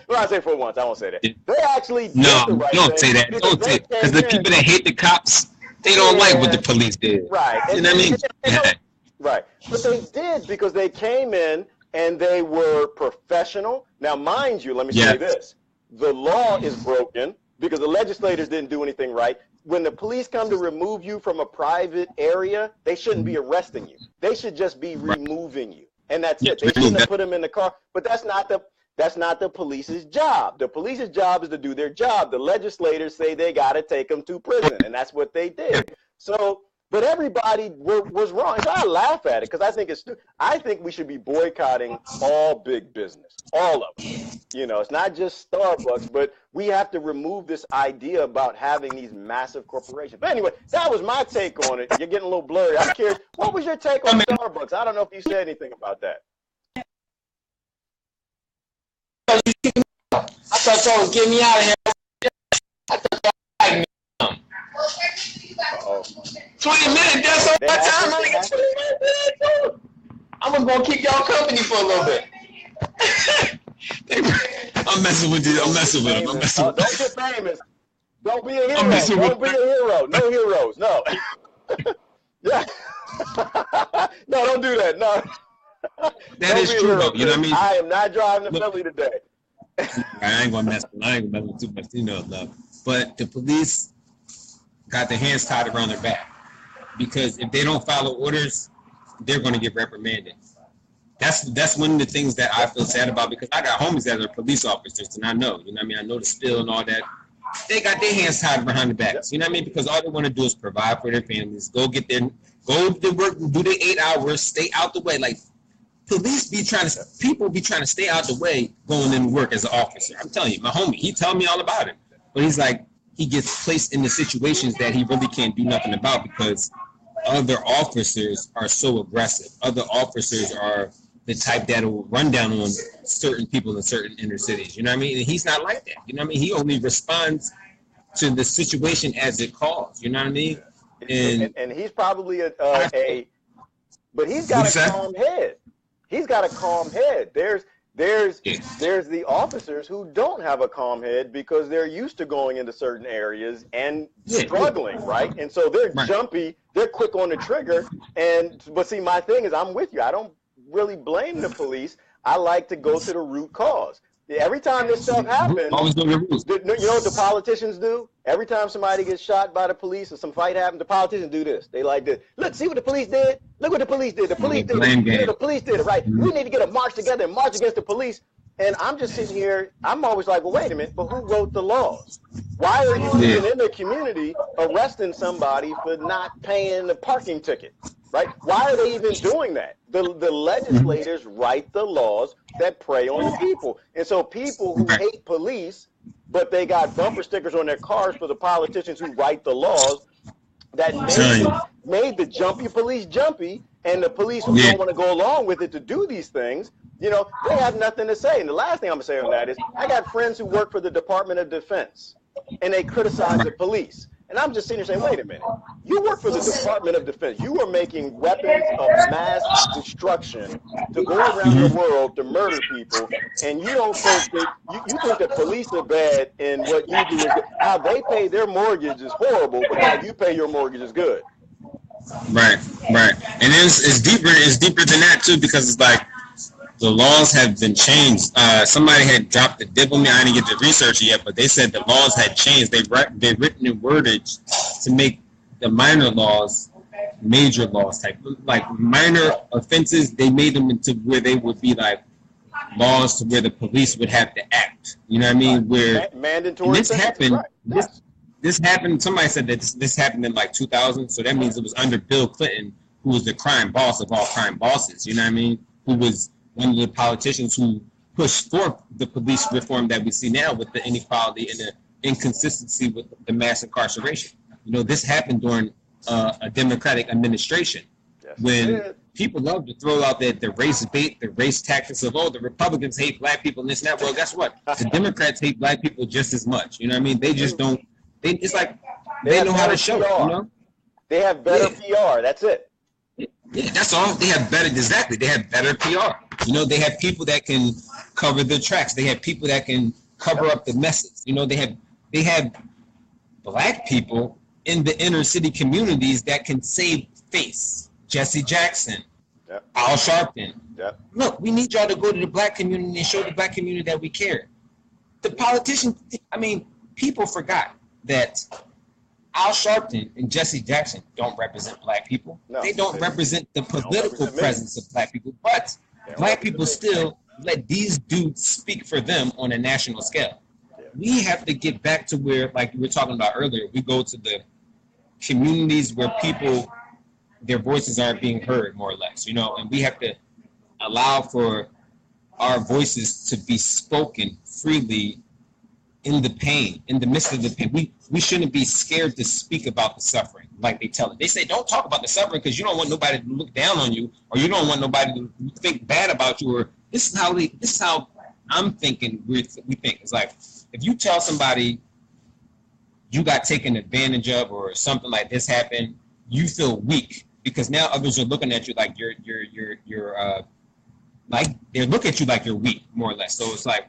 Well, I say for once, I won't say that. They actually did the right thing. Don't say that. Don't say it. Because the people that hate the cops, they don't like what the police did. Right. You know what I mean? Right. But they did because they came in and they were professional. Now, mind you, let me say this. The law is broken because the legislators didn't do anything right. When the police come to remove you from a private area, they shouldn't be arresting you. They should just be removing you. And that's it. They shouldn't have put them in the car. But that's not the police's job. The police's job is to do their job. The legislators say they got to take them to prison, and that's what they did. So, but everybody was wrong. So I laugh at it because I think I think we should be boycotting all big business, all of them. It's not just Starbucks, but we have to remove this idea about having these massive corporations. But anyway, that was my take on it. You're getting a little blurry. I'm curious, what was your take on Starbucks? I don't know if you said anything about that. I thought y'all was getting me out of here. I thought y'all like me. 20 minutes, that's all my time. I only got 20 minutes. I'm going to keep y'all company for a little bit. I'm messing with you. I'm messing with him. Don't get famous. Don't be a hero. Don't be a hero. No heroes. No. Yeah. No, don't do that. No. That is true, though. You know what I mean? I am not driving to Philly today. I ain't gonna mess with too much, love. But the police got their hands tied around their back because if they don't follow orders, they're gonna get reprimanded. That's one of the things that I feel sad about because I got homies that are police officers and I know, I mean? I know the spill and all that. They got their hands tied behind their backs, you know what I mean? Because all they want to do is provide for their families, go to work, do their 8 hours, stay out the way. Like people be trying to stay out the way going into work as an officer. I'm telling you, my homie, he tell me all about it. But he's like, he gets placed in the situations that he really can't do nothing about because other officers are so aggressive. Other officers are the type that will run down on certain people in certain inner cities. You know what I mean? And he's not like that. You know what I mean? He only responds to the situation as it calls. You know what I mean? And he's probably but he's got a calm head. He's got a calm head. There's the officers who don't have a calm head because they're used to going into certain areas and struggling, right? And so they're jumpy, they're quick on the trigger. But see, my thing is, I'm with you. I don't really blame the police. I like to go to the root cause. Every time this stuff happens, always know your rules. you know what the politicians do? Every time somebody gets shot by the police or some fight happens, the politicians do this. They like this. Look, see what the police did? Look what the police did. The police did it. You know, the police did it, right? We need to get a march together and march against the police. And I'm just sitting here, I'm always like, well, wait a minute, but who wrote the laws? Why are you even in the community arresting somebody for not paying the parking ticket? Right? Why are they even doing that? The legislators write the laws that prey on the people. And so people who hate police, but they got bumper stickers on their cars for the politicians who write the laws that made the jumpy police jumpy, and the police who don't want to go along with it to do these things, you know, they have nothing to say. And the last thing I'm going to say on that is I got friends who work for the Department of Defense, and they criticize the police. And I'm just sitting here saying, wait a minute, you work for the Department of Defense. You are making weapons of mass destruction to go around the world to murder people, and you don't think that, you think that police are bad and what you do is good. How they pay their mortgage is horrible, but how you pay your mortgage is good. Right. And it's deeper than that too, because it's like the laws have been changed. Somebody had dropped the dip on me. I didn't get to research it yet, but they said the laws had changed. They've written in wordage to make the minor laws major laws type. Like minor offenses, they made them into where they would be like laws to where the police would have to act. You know what I mean? Where mandatory. This happened. This happened. Somebody said that this happened in like 2000. So that means it was under Bill Clinton, who was the crime boss of all crime bosses. You know what I mean? Who was one of the politicians who pushed for the police reform that we see now with the inequality and the inconsistency with the mass incarceration. You know, this happened during a Democratic administration when people love to throw out the race bait, the race tactics of, oh, the Republicans hate black people and this and that. Well, guess what? The Democrats hate black people just as much. You know what I mean? They just don't. It's like they know how to show it, you know? They have better PR. That's it. Yeah, that's all. They have better, exactly. They have better PR. You know, they have people that can cover the tracks. They have people that can cover up the messes. You know, they have black people in the inner city communities that can save face. Jesse Jackson, Al Sharpton. Look, we need y'all to go to the black community and show the black community that we care. The politicians, I mean, people forgot that Al Sharpton and Jesse Jackson don't represent black people. No, they don't represent the political presence of black people, but black people still let these dudes speak for them on a national scale. We have to get back to where, like you were talking about earlier, we go to the communities where people, their voices aren't being heard, more or less, you know, and we have to allow for our voices to be spoken freely in the pain, in the midst of the pain. We shouldn't be scared to speak about the suffering, like they tell it. They say, don't talk about the suffering because you don't want nobody to look down on you, or you don't want nobody to think bad about you, or this is how I'm thinking we think. It's like, if you tell somebody you got taken advantage of or something like this happened, you feel weak because now others are looking at you like you're like they look at you like you're weak, more or less. So it's like,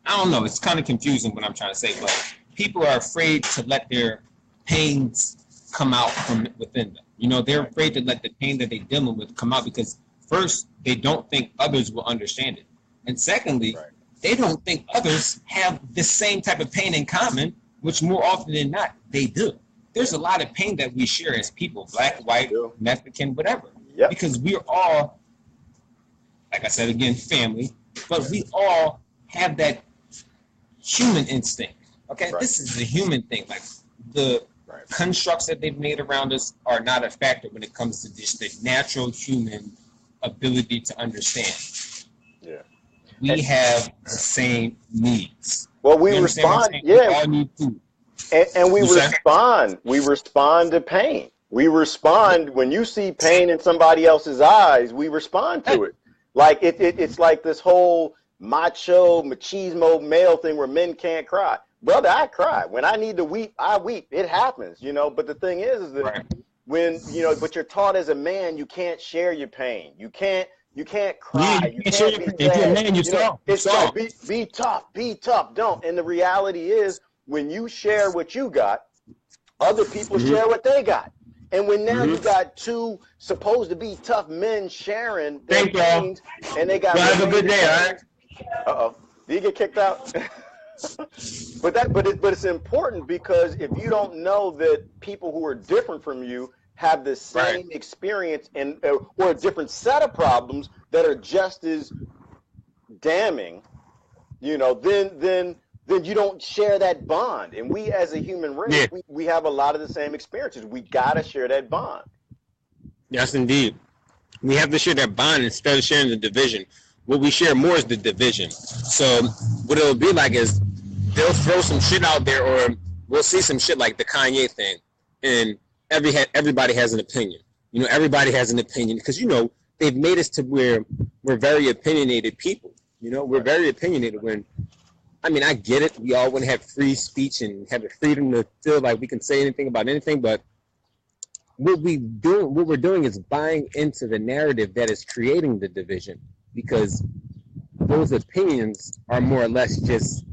I don't know, it's kind of confusing what I'm trying to say, but people are afraid to let their pains come out from within them. You know, they're afraid to let the pain that they're dealing with come out because first, they don't think others will understand it. And secondly, they don't think others have the same type of pain in common, which more often than not, they do. There's a lot of pain that we share as people, black, white, Mexican, whatever. Because we're all, like I said again, family, but we all have that human instinct. Okay, this is a human thing. Like the constructs that they've made around us are not a factor when it comes to just the natural human ability to understand. We have the same needs. Well, we respond. We all need food. And we respond. We respond to pain. We respond when you see pain in somebody else's eyes. We respond to it. Like it's like this whole machismo male thing where men can't cry. Brother, I cry. When I need to weep, I weep. It happens, you know. But the thing is that when, you know, but you're taught as a man, you can't share your pain. You can't You can't Yeah, cry. you You can't show can't your be pain. If you're a sad. man, you You know, soft. it's Soft. like be tough, be tough. Don't. And the reality is, when you share what you got, other people share what they got. And when now you got two supposed to be tough men sharing their Thank y'all. pains, and they got Well, have a good day, all right? Uh-oh. Did he get kicked out? but it's important, because if you don't know that people who are different from you have the same experience and or a different set of problems that are just as damning, you know, then you don't share that bond. And we as a human race, we have a lot of the same experiences. We gotta share that bond. Yes, indeed. We have to share that bond instead of sharing the division. What we share more is the division. So what it'll be like is they'll throw some shit out there, or we'll see some shit like the Kanye thing, and everybody has an opinion. You know, everybody has an opinion, because, you know, they've made us to where we're very opinionated people. You know, we're very opinionated when, I mean, I get it. We all want to have free speech and have the freedom to feel like we can say anything about anything, but what we're doing is buying into the narrative that is creating the division, because those opinions are more or less just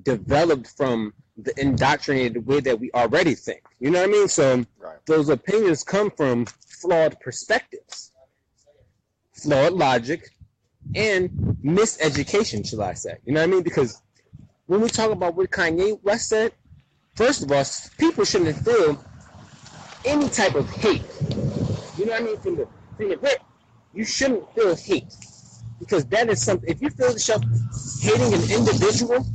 developed from the indoctrinated way that we already think. You know what I mean? So those opinions come from flawed perspectives, flawed logic, and miseducation, shall I say. You know what I mean? Because when we talk about what Kanye West said, first of all, people shouldn't feel any type of hate. You know what I mean? From the rip, you shouldn't feel hate, because that is something. If you feel yourself hating an individual,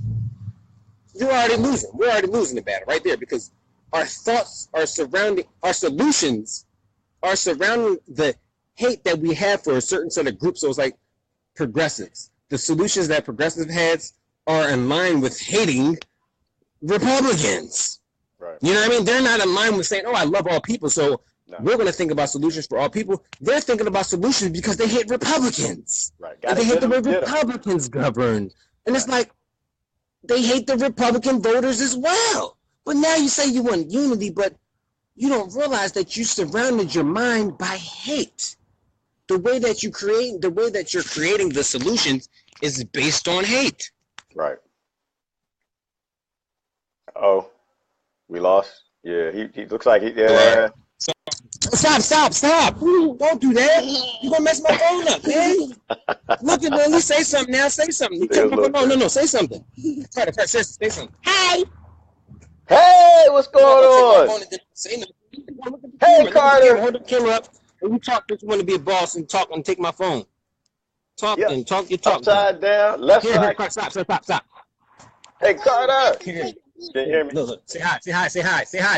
you're already losing. We're already losing the battle right there, because our thoughts are surrounding, our solutions are surrounding the hate that we have for a certain set of groups. So it's like progressives. The solutions that progressive heads are in line with hating Republicans. Right. You know what I mean? They're not in line with saying, oh, I love all people, so we're going to think about solutions for all people. They're thinking about solutions because they hate Republicans. Right. And they hate the way Republicans govern. And it's like, they hate the Republican voters as well. But now you say you want unity, but you don't realize that you surrounded your mind by hate. The way that you're creating the solutions is based on hate. Right. Oh, we lost. Yeah, he looks like he. Yeah. Stop! Ooh, don't do that. You're gonna mess my phone up, man. Look at me, say something now. Say something. No, say something. Carter, say something. Hey, what's going on? Hey, Carter. Hold the camera up. And we talk that you want to be a boss and talk and take my phone. Talk. Upside down, left side. Stop. Hey, Carter. Can you hear me? Look. Say hi,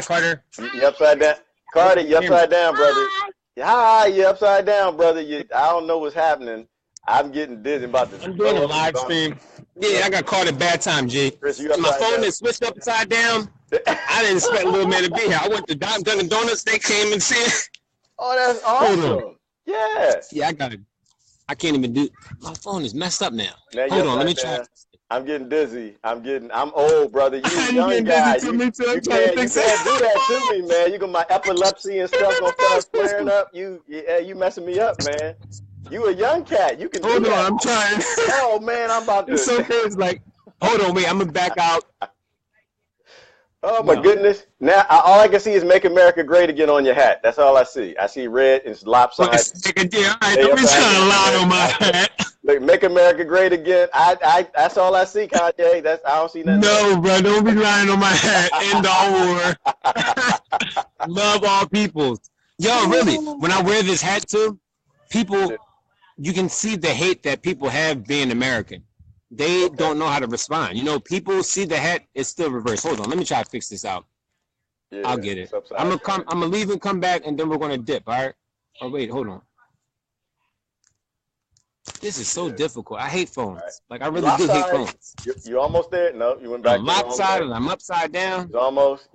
Carter. You upside down. Carter, you upside down, brother. Hi, you upside down, brother. I don't know what's happening. I'm getting dizzy about this. I'm doing a live stream. Yeah, I got caught at bad time, G. Chris, my phone is switched upside down. I didn't expect little man to be here. I went to Dunkin' Donuts. They came and said, "Oh, that's awesome." Yeah, I got it. I can't even do. My phone is messed up now. Hold on, let me try. I'm getting dizzy. I'm old, brother. You a young guy. You can't do that to me, man. You got my epilepsy and stuff gonna start flaring up. You messing me up, man. You a young cat. You can. Hold on, I'm trying. Oh man, I'm about to. It's okay. It's like, hold on, wait. I'm gonna back out. Oh my goodness! Now all I can see is "Make America Great Again" on your hat. That's all I see. I see red and it's lopsided. Yeah, all right. Don't be trying to lie on my hat. Make America Great Again. That's all I see, Kanye. I don't see nothing. No, bro, don't be lying on my hat. End all war. Love all peoples. Yo, really, when I wear this hat too, people, you can see the hate that people have being American. They don't know how to respond. You know, people see the hat, it's still reversed. Hold on, let me try to fix this out. Yeah, I'll get it. I'm gonna leave and come back, and then we're gonna dip. All right? Oh wait, hold on. This is so difficult. I hate phones. Right. Like I really do hate phones. You almost there? No, you went back. I'm lopsided. I'm upside down. You're almost.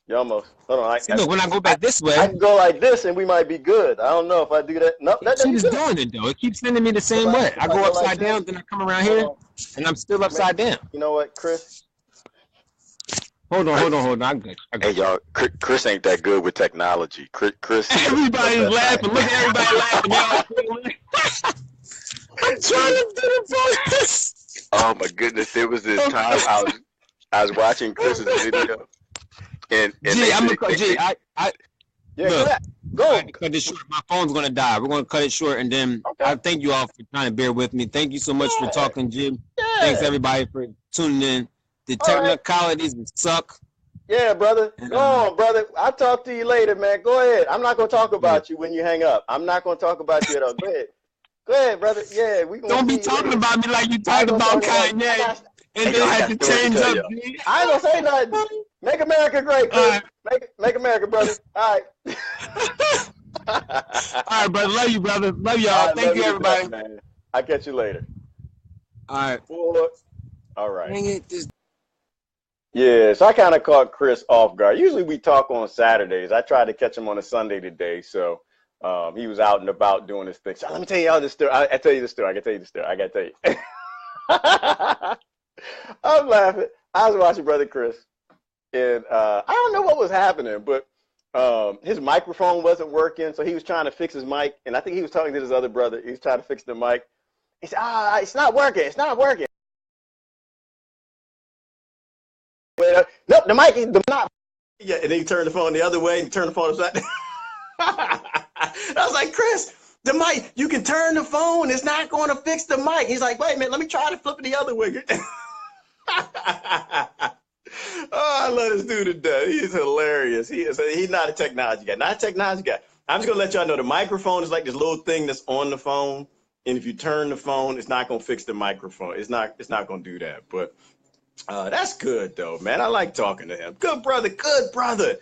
Hold on. See, look, when I go back this way, I can go like this, and we might be good. I don't know if I do that. No, that keeps doing it though. It keeps sending me the same way. I go upside down, then I come around here, and I'm still upside down. You know what, Chris? Hold on. I'm good. Hey, y'all, Chris ain't that good with technology. Chris. Everybody's laughing. Look at everybody laughing. I'm trying to do the voice. Oh my goodness! There was this time I was watching Chris's video, and G, I'm gonna cut. G, yeah, look, go. I cut this short. My phone's gonna die. We're gonna cut it short, and then I thank you all for trying to bear with me. Thank you so much for talking, Jim. Yeah. Thanks everybody for tuning in. The technicalities suck. Yeah, brother. Go on, brother. I'll talk to you later, man. Go ahead. I'm not gonna talk about you when you hang up. I'm not gonna talk about you at all. Go ahead. Go ahead, brother. Yeah, we gonna. Don't be talking about me like you talked about Kenyatte, and then had to change up. I ain't gonna say nothing. Make America great, Chris. Make America, brother. All right. All right, brother. Love you, brother. Love y'all. Thank you, everybody. Man. I'll catch you later. All right. All right. Dang it. Yeah, so I kind of caught Chris off guard. Usually we talk on Saturdays. I tried to catch him on a Sunday today, so he was out and about doing his thing. So let me tell you all this story. I tell you the story. I can tell you the story. I got to tell you. I'm laughing. I was watching Brother Chris, and I don't know what was happening, but his microphone wasn't working, so he was trying to fix his mic, and I think he was talking to his other brother. He was trying to fix the mic. He said, it's not working. It's not working. Nope, the mic is not. Yeah, and then he turned the phone the other way and turned the phone upside down. I was like, Chris, the mic, you can turn the phone. It's not going to fix the mic. He's like, wait a minute, let me try to flip it the other way. Oh, I love this dude to death. He is hilarious. He's not a technology guy. Not a technology guy. I'm just going to let y'all know the microphone is like this little thing that's on the phone. And if you turn the phone, it's not going to fix the microphone. It's not going to do that. But that's good, though, man. I like talking to him. Good brother. Good brother.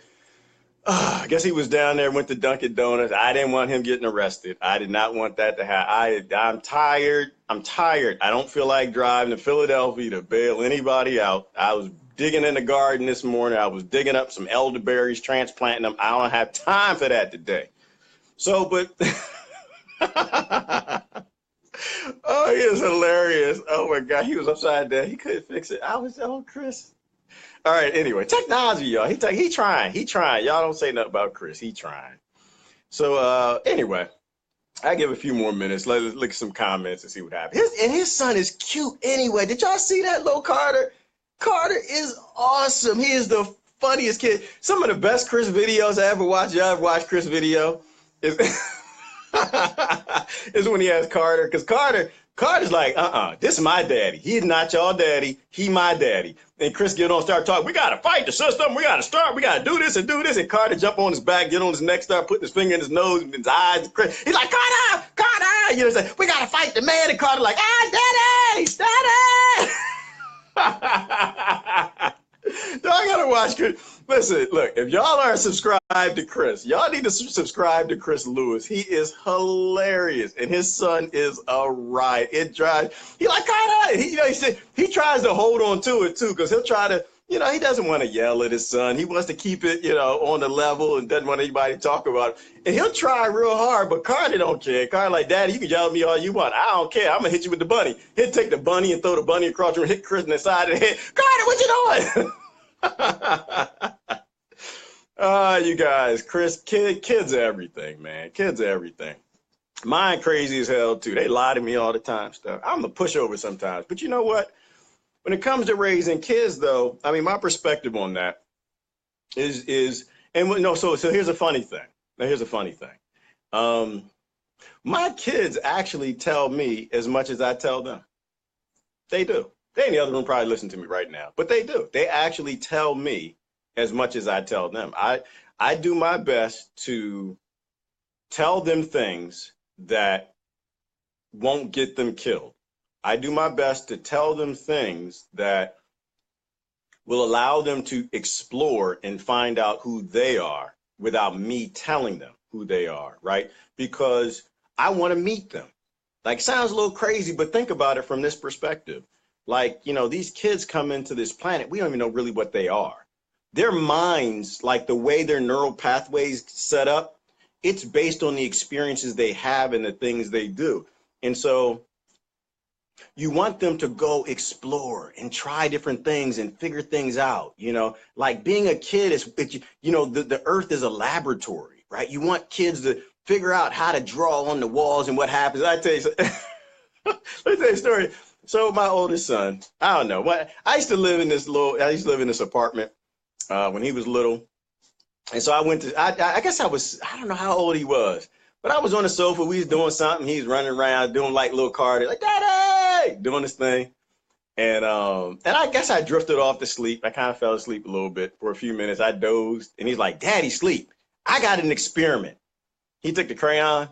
I guess he was down there, went to Dunkin' Donuts. I didn't want him getting arrested. I did not want that to happen. I'm tired. I don't feel like driving to Philadelphia to bail anybody out. I was digging in the garden this morning. I was digging up some elderberries, transplanting them. I don't have time for that today. So, but oh, he is hilarious. Oh my God, he was upside down. He couldn't fix it. I was, Chris. All right, anyway, technology, y'all. He trying. Y'all don't say nothing about Chris. He trying. So anyway, I give a few more minutes. Let's look at some comments and see what happens. His son is cute anyway. Did y'all see that little Carter? Carter is awesome. He is the funniest kid. Some of the best Chris videos I ever watched. Y'all ever watched Chris video? Is when he has Carter. Because Carter's like, this is my daddy. He's not y'all daddy. He my daddy. And Chris get on, start talking. We got to fight the system. We got to do this and do this. And Carter jump on his back, get on his neck, start putting his finger in his nose and his eyes. He's like, Carter. You know, say, we got to fight the man. And Carter like, daddy. I gotta watch Chris. Listen, look, if y'all aren't subscribed to Chris, y'all need to subscribe to Chris Lewis. He is hilarious, and his son is a riot. It drives. He like kind of. He said he tries to hold on to it too, because he'll try to. He doesn't want to yell at his son. He wants to keep it, on the level, and doesn't want anybody to talk about it. And he'll try real hard, but Carter don't care. Carter like, Daddy, you can yell at me all you want. I don't care. I'm gonna hit you with the bunny. He'll take the bunny and throw the bunny across the room, hit Chris in the side of the head. Carter, what you doing? You guys, Chris, kids are everything, man. Kids are everything. Mine crazy as hell too. They lie to me all the time. Stuff. I'm a pushover sometimes, but you know what? When it comes to raising kids, though, I mean, my perspective on that is so here's a funny thing. My kids actually tell me as much as I tell them. They do. They in the other room probably listen to me right now, but they do. They actually tell me as much as I tell them. I do my best to tell them things that won't get them killed. I do my best to tell them things that will allow them to explore and find out who they are without me telling them who they are, right? Because I want to meet them. Like, sounds a little crazy, but think about it from this perspective. Like, these kids come into this planet, we don't even know really what they are. Their minds, like the way their neural pathways set up, it's based on the experiences they have and the things they do. And so You want them to go explore and try different things and figure things out. Like being a kid the earth is a laboratory, right? You want kids to figure out how to draw on the walls and what happens. I tell you, let me tell you a story. So my oldest son, I don't know what, I used to live in this apartment when he was little. And so I went to, I guess I don't know how old he was, but I was on the sofa. We was doing something. He's running around doing like little Carter, like Daddy, doing this thing. And I guess I drifted off to sleep. I kind of fell asleep a little bit for a few minutes. I dozed, and he's like, "Daddy, sleep. I got an experiment." He took the crayon.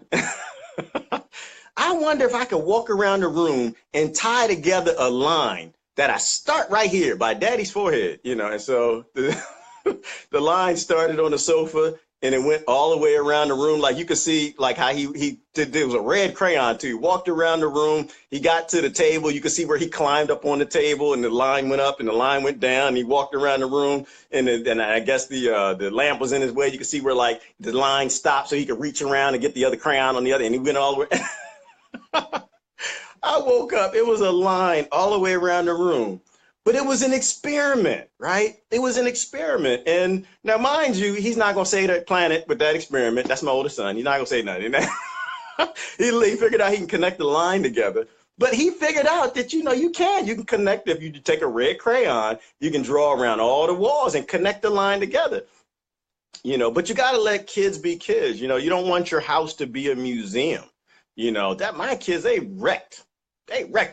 I wonder if I could walk around the room and tie together a line that I start right here by Daddy's forehead, And so the line started on the sofa and it went all the way around the room. Like you could see like how he did, there was a red crayon too. He walked around the room. He got to the table. You could see where he climbed up on the table and the line went up and the line went down. And he walked around the room and I guess the lamp was in his way. You could see where like the line stopped so he could reach around and get the other crayon on the other. And he went all the way. I woke up. It was a line all the way around the room. But it was an experiment, right? It was an experiment. And now, mind you, he's not going to say that planet with that experiment. That's my oldest son. He's not going to say nothing. He figured out he can connect the line together. But he figured out that, you can connect. If you take a red crayon, you can draw around all the walls and connect the line together. But you got to let kids be kids. You don't want your house to be a museum. That my kids, they wrecked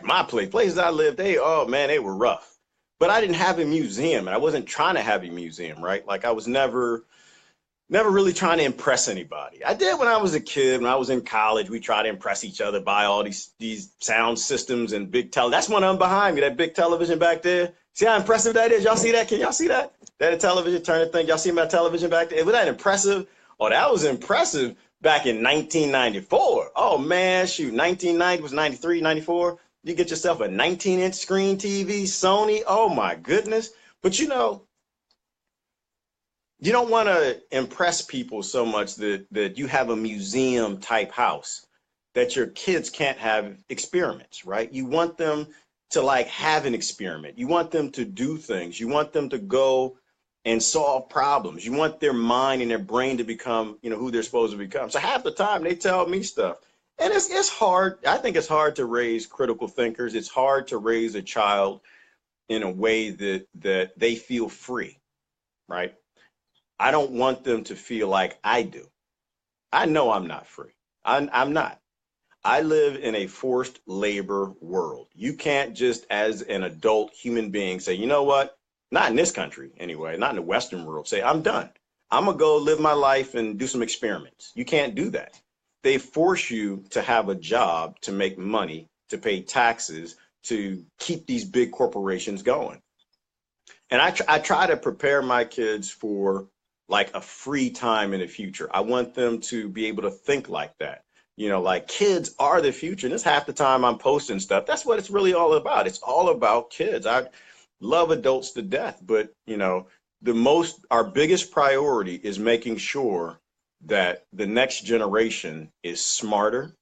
my place. Places I lived, they were rough. But I didn't have a museum, and I wasn't trying to have a museum, right? Like I was never really trying to impress anybody. I did when I was a kid. When I was in college, we tried to impress each other, buy all these sound systems and big That's one of them behind me, that big television back there. See how impressive that is? Y'all see that? Can y'all see that? That a television turning thing. Y'all see my television back there? Was that impressive? Oh, that was impressive back in 1994. Oh man, shoot, 1990 was 93, 94. You get yourself a 19-inch screen TV, Sony. Oh my goodness. But you don't want to impress people so much that you have a museum type house that your kids can't have experiments, right? You want them to like have an experiment. You want them to do things. You want them to go and solve problems. You want their mind and their brain to become, who they're supposed to become. So half the time they tell me stuff. And it's hard. I think it's hard to raise critical thinkers. It's hard to raise a child in a way that they feel free, right? I don't want them to feel like I do. I know I'm not free. I'm not. I live in a forced labor world. You can't just as an adult human being say, you know what? Not in this country anyway, not in the Western world. Say, I'm done. I'm going to go live my life and do some experiments. You can't do that. They force you to have a job, to make money, to pay taxes, to keep these big corporations going. And I try to prepare my kids for like a free time in the future. I want them to be able to think like that. Like kids are the future. And this half the time I'm posting stuff. That's what it's really all about. It's all about kids. I love adults to death, but our biggest priority is making sure that the next generation is smarter,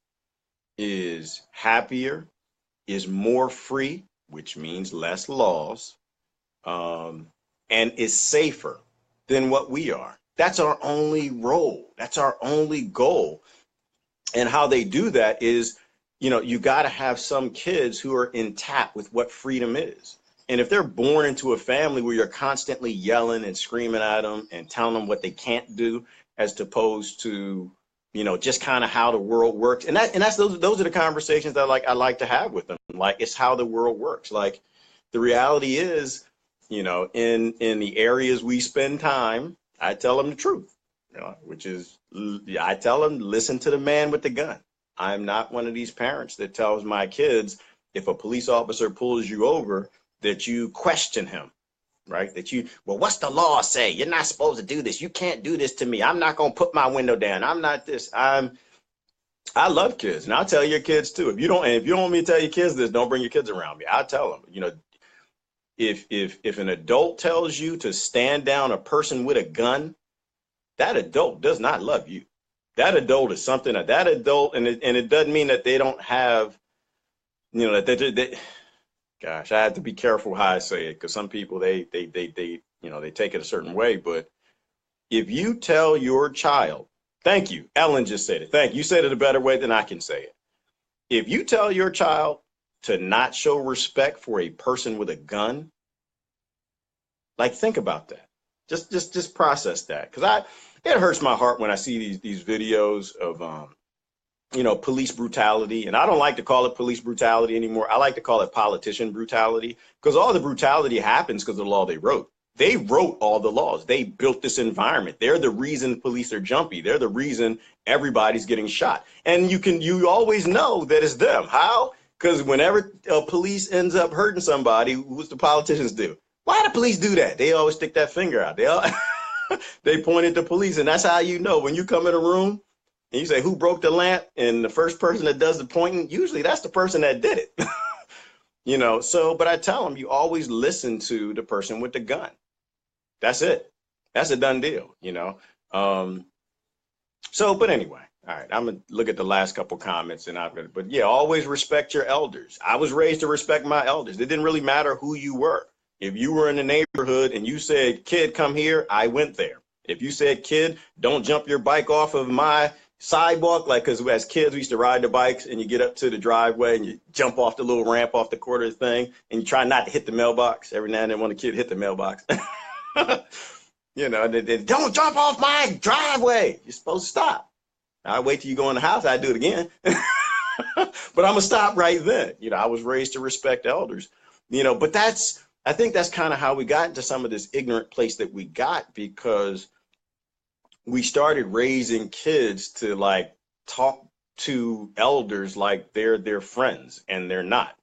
is happier, is more free, which means less laws, and is safer than what we are. That's our only role. That's our only goal. And how they do that is, you got to have some kids who are in tap with what freedom is. And if they're born into a family where you're constantly yelling and screaming at them and telling them what they can't do, as opposed to, just kind of how the world works. And that's those are the conversations that I like to have with them. Like, it's how the world works. Like, the reality is, in the areas we spend time, I tell them the truth, which is, I tell them, listen to the man with the gun. I'm not one of these parents that tells my kids, if a police officer pulls you over, that you question him. Right? What's the law say? You're not supposed to do this. You can't do this to me. I'm not going to put my window down. I'm not this. I love kids. And I'll tell your kids too. If you don't want me to tell your kids this, don't bring your kids around me. I'll tell them, if an adult tells you to stand down a person with a gun, that adult does not love you. That adult is something that adult, and it doesn't mean that they don't have you know, gosh, I have to be careful how I say it because some people they you know they take it a certain way. But if you tell your child, thank you, Ellen just said it. Thank you. You said it a better way than I can say it. If you tell your child to not show respect for a person with a gun, like think about that. Just process that because it hurts my heart when I see these videos of you know, police brutality. And I don't like to call it police brutality anymore. I like to call it politician brutality because all the brutality happens because of the law they wrote. They wrote all the laws. They built this environment. They're the reason police are jumpy. They're the reason everybody's getting shot. And you always know that it's them. How? Because whenever police ends up hurting somebody, what's the politicians do? Why do police do that? They always stick that finger out. They point at the police. And that's how you know when you come in a room and you say, who broke the lamp? And the first person that does the pointing, usually that's the person that did it. You know, so, but I tell them, you always listen to the person with the gun. That's it. That's a done deal, you know. So, but anyway, all right, I'm going to look at the last couple comments but yeah, always respect your elders. I was raised to respect my elders. It didn't really matter who you were. If you were in the neighborhood and you said, kid, come here, I went there. If you said, kid, don't jump your bike off of my sidewalk, like, because as kids we used to ride the bikes and you get up to the driveway and you jump off the little ramp off the quarter thing and you try not to hit the mailbox. Every now and then when a kid hit the mailbox, you know, they don't jump off my driveway. You're supposed to stop. I wait till you go in the house. I do it again, but I'm gonna stop right then. You know, I was raised to respect elders, you know, but I think that's kind of how we got into some of this ignorant place that we got because we started raising kids to like talk to elders like they're their friends and they're not.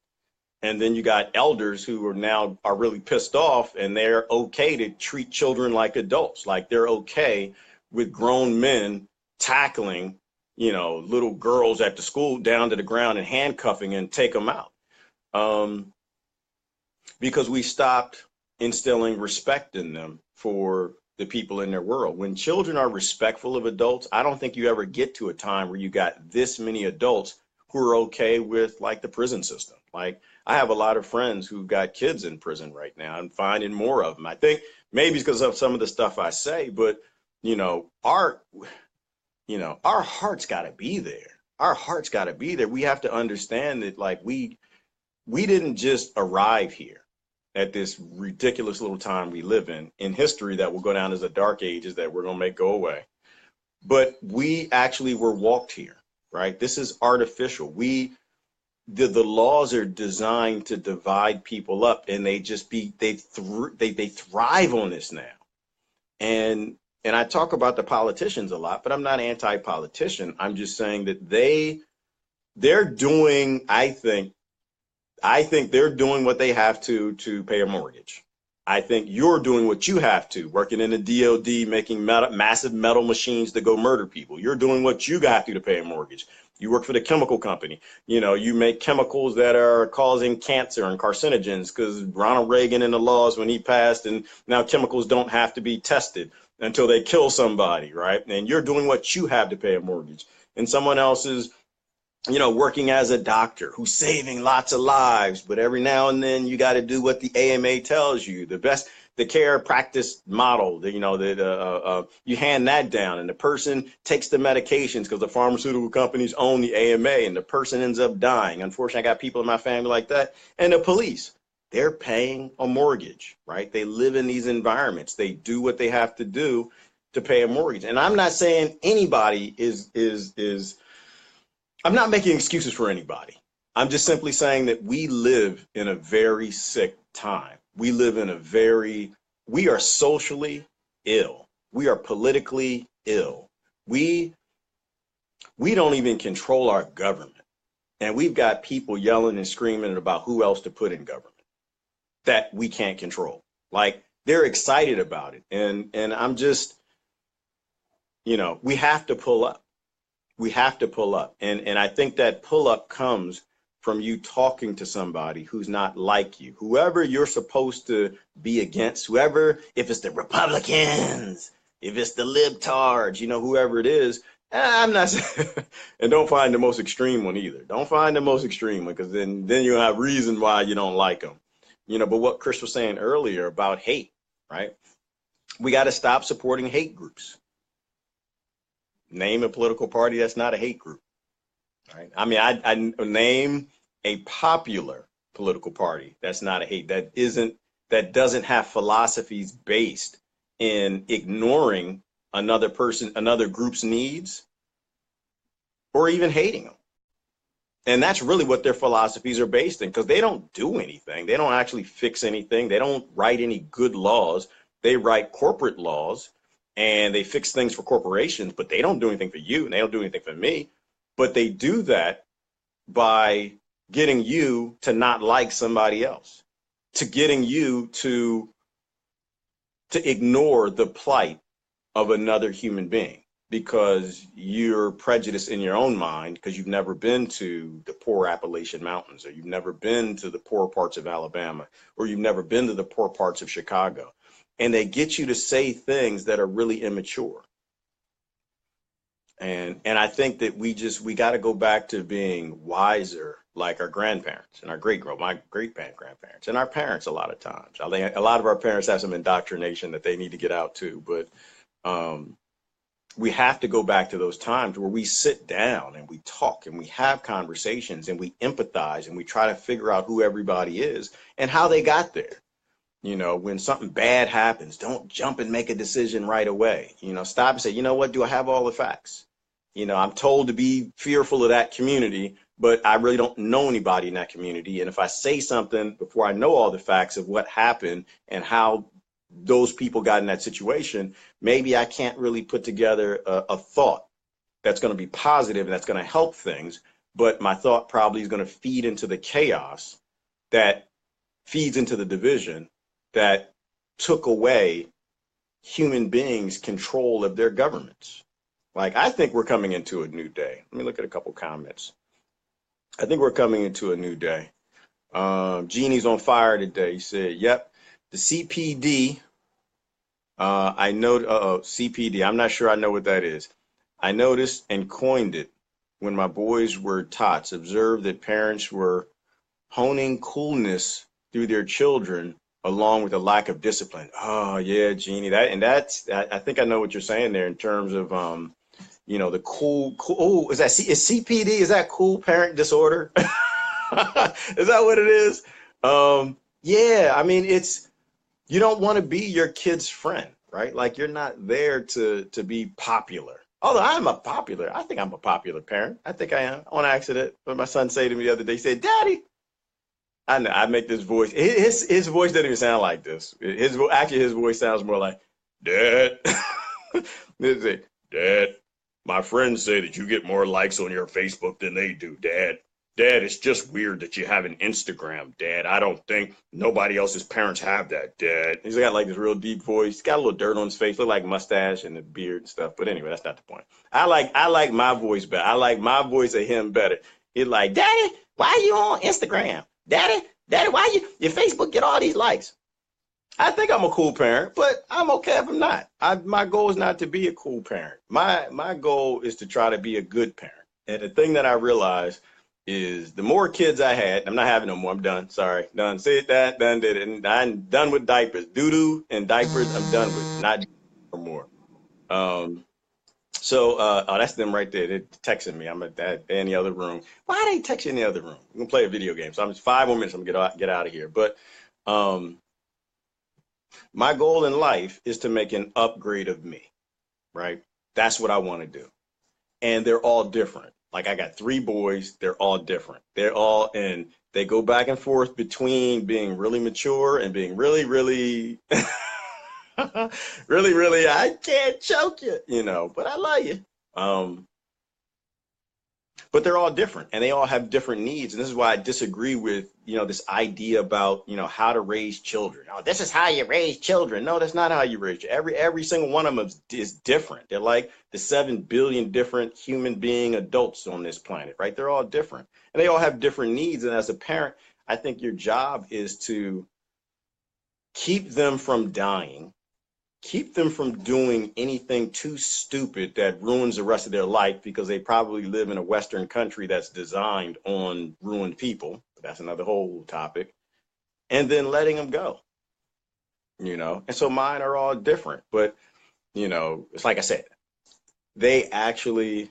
And then you got elders who are really pissed off and they're okay to treat children like adults. Like they're okay with grown men tackling, you know, little girls at the school down to the ground and handcuffing and take them out. Because we stopped instilling respect in them for the people in their world. When children are respectful of adults, I don't think you ever get to a time where you got this many adults who are okay with like the prison system. Like I have a lot of friends who've got kids in prison right now and finding more of them. I think maybe it's because of some of the stuff I say, but you know, our heart's got to be there. Our heart's got to be there. We have to understand that like we didn't just arrive here at this ridiculous little time we live in history that will go down as the dark ages that we're going to make go away. But we actually were walked here, right? This is artificial. The laws are designed to divide people up and they thrive on this now. And I talk about the politicians a lot, but I'm not anti-politician. I'm just saying that they're doing, I think they're doing what they have to pay a mortgage. I think you're doing what you have to, working in the DOD, making massive metal machines to go murder people. You're doing what you got to pay a mortgage. You work for the chemical company. You know, you make chemicals that are causing cancer and carcinogens because Ronald Reagan and the laws when he passed, and now chemicals don't have to be tested until they kill somebody, right? And you're doing what you have to pay a mortgage. And someone else is, you know, working as a doctor who's saving lots of lives, but every now and then you got to do what the AMA tells you. The care practice model, you hand that down and the person takes the medications because the pharmaceutical companies own the AMA and the person ends up dying. Unfortunately, I got people in my family like that. And the police, they're paying a mortgage, right? They live in these environments. They do what they have to do to pay a mortgage. And I'm not saying anybody I'm not making excuses for anybody. I'm just simply saying that we live in a very sick time. We are socially ill. We are politically ill. We don't even control our government. And we've got people yelling and screaming about who else to put in government that we can't control. Like they're excited about it. And I'm just, you know, we have to pull up. We have to pull up. And I think that pull up comes from you talking to somebody who's not like you, whoever you're supposed to be against, whoever, if it's the Republicans, if it's the libtards, you know, whoever it is, I'm not saying, and don't find the most extreme one either. Don't find the most extreme one, because then you'll have reason why you don't like them. But what Chris was saying earlier about hate, right? We got to stop supporting hate groups. Name a political party that's not a hate group, right? I mean, I name a popular political party that's not a hate, that doesn't have philosophies based in ignoring another group's needs, or even hating them. And that's really what their philosophies are based in, because they don't do anything. They don't actually fix anything. They don't write any good laws. They write corporate laws, and they fix things for corporations, but they don't do anything for you, and they don't do anything for me. But they do that by getting you to not like somebody else, to getting you to ignore the plight of another human being, because you're prejudiced in your own mind, because you've never been to the poor Appalachian Mountains, or you've never been to the poor parts of Alabama, or you've never been to the poor parts of Chicago. And they get you to say things that are really immature. And I think that we got to go back to being wiser, like our grandparents and my great-grandparents and our parents. A lot of times, I think a lot of our parents have some indoctrination that they need to get out too. But we have to go back to those times where we sit down and we talk and we have conversations and we empathize and we try to figure out who everybody is and how they got there. When something bad happens, don't jump and make a decision right away. Stop and say, you know what, do I have all the facts? I'm told to be fearful of that community, but I really don't know anybody in that community. And if I say something before I know all the facts of what happened and how those people got in that situation, maybe I can't really put together a thought that's going to be positive and that's going to help things. But my thought probably is going to feed into the chaos that feeds into the division that took away human beings' control of their governments. Like, I think we're coming into a new day. Let me look at a couple comments. I think we're coming into a new day. Jeannie's on fire today. He said, yep, the CPD, I know, CPD, I'm not sure I know what that is. I noticed and coined it when my boys were tots, observed that parents were honing coolness through their children along with a lack of discipline. Oh yeah, Jeannie, I think I know what you're saying there in terms of, the cool, oh, is CPD, is that cool parent disorder? Is that what it is? Yeah, I mean, you don't want to be your kid's friend, right? Like, you're not there to be popular. Although I think I'm a popular parent. I think I am, on accident. But my son said to me the other day, he said, Daddy, I know, I make this voice. His voice doesn't even sound like this. His voice sounds more like, Dad. They say, Dad, my friends say that you get more likes on your Facebook than they do, Dad. Dad, it's just weird that you have an Instagram, Dad. I don't think nobody else's parents have that, Dad. He's got like this real deep voice. He's got a little dirt on his face, look like mustache and the beard and stuff. But anyway, that's not the point. I like my voice better. I like my voice of him better. He's like, Daddy, why are you on Instagram? Daddy, why your Facebook get all these likes? I think I'm a cool parent, but I'm okay if I'm not. My goal is not to be a cool parent. My goal is to try to be a good parent. And the thing that I realized is the more kids I had, I'm not having no more. I'm done. Sorry. Done. Said that. Done did it. And I'm done with diapers. Doo-doo and diapers, I'm done with. Not no more. That's them right there. They're texting me. I'm at in the other room. Why are they texting in the other room? We're going to play a video game. So I'm just 5 more minutes. I'm going to get out of here. But my goal in life is to make an upgrade of me, right? That's what I want to do. And they're all different. Like, I got 3 boys. They're all different. And they go back and forth between being really mature and being really, really, really, really, I can't choke you, but I love you. But they're all different and they all have different needs. And this is why I disagree with, this idea about, how to raise children. Oh, this is how you raise children. No, that's not how you raise children. Every single one of them is different. They're like the 7 billion different human being adults on this planet, right? They're all different and they all have different needs. And as a parent, I think your job is to keep them from dying, keep them from doing anything too stupid that ruins the rest of their life, because they probably live in a Western country that's designed on ruined people. That's another whole topic. And then letting them go, you know. And so mine are all different, but you know, it's like I said, they actually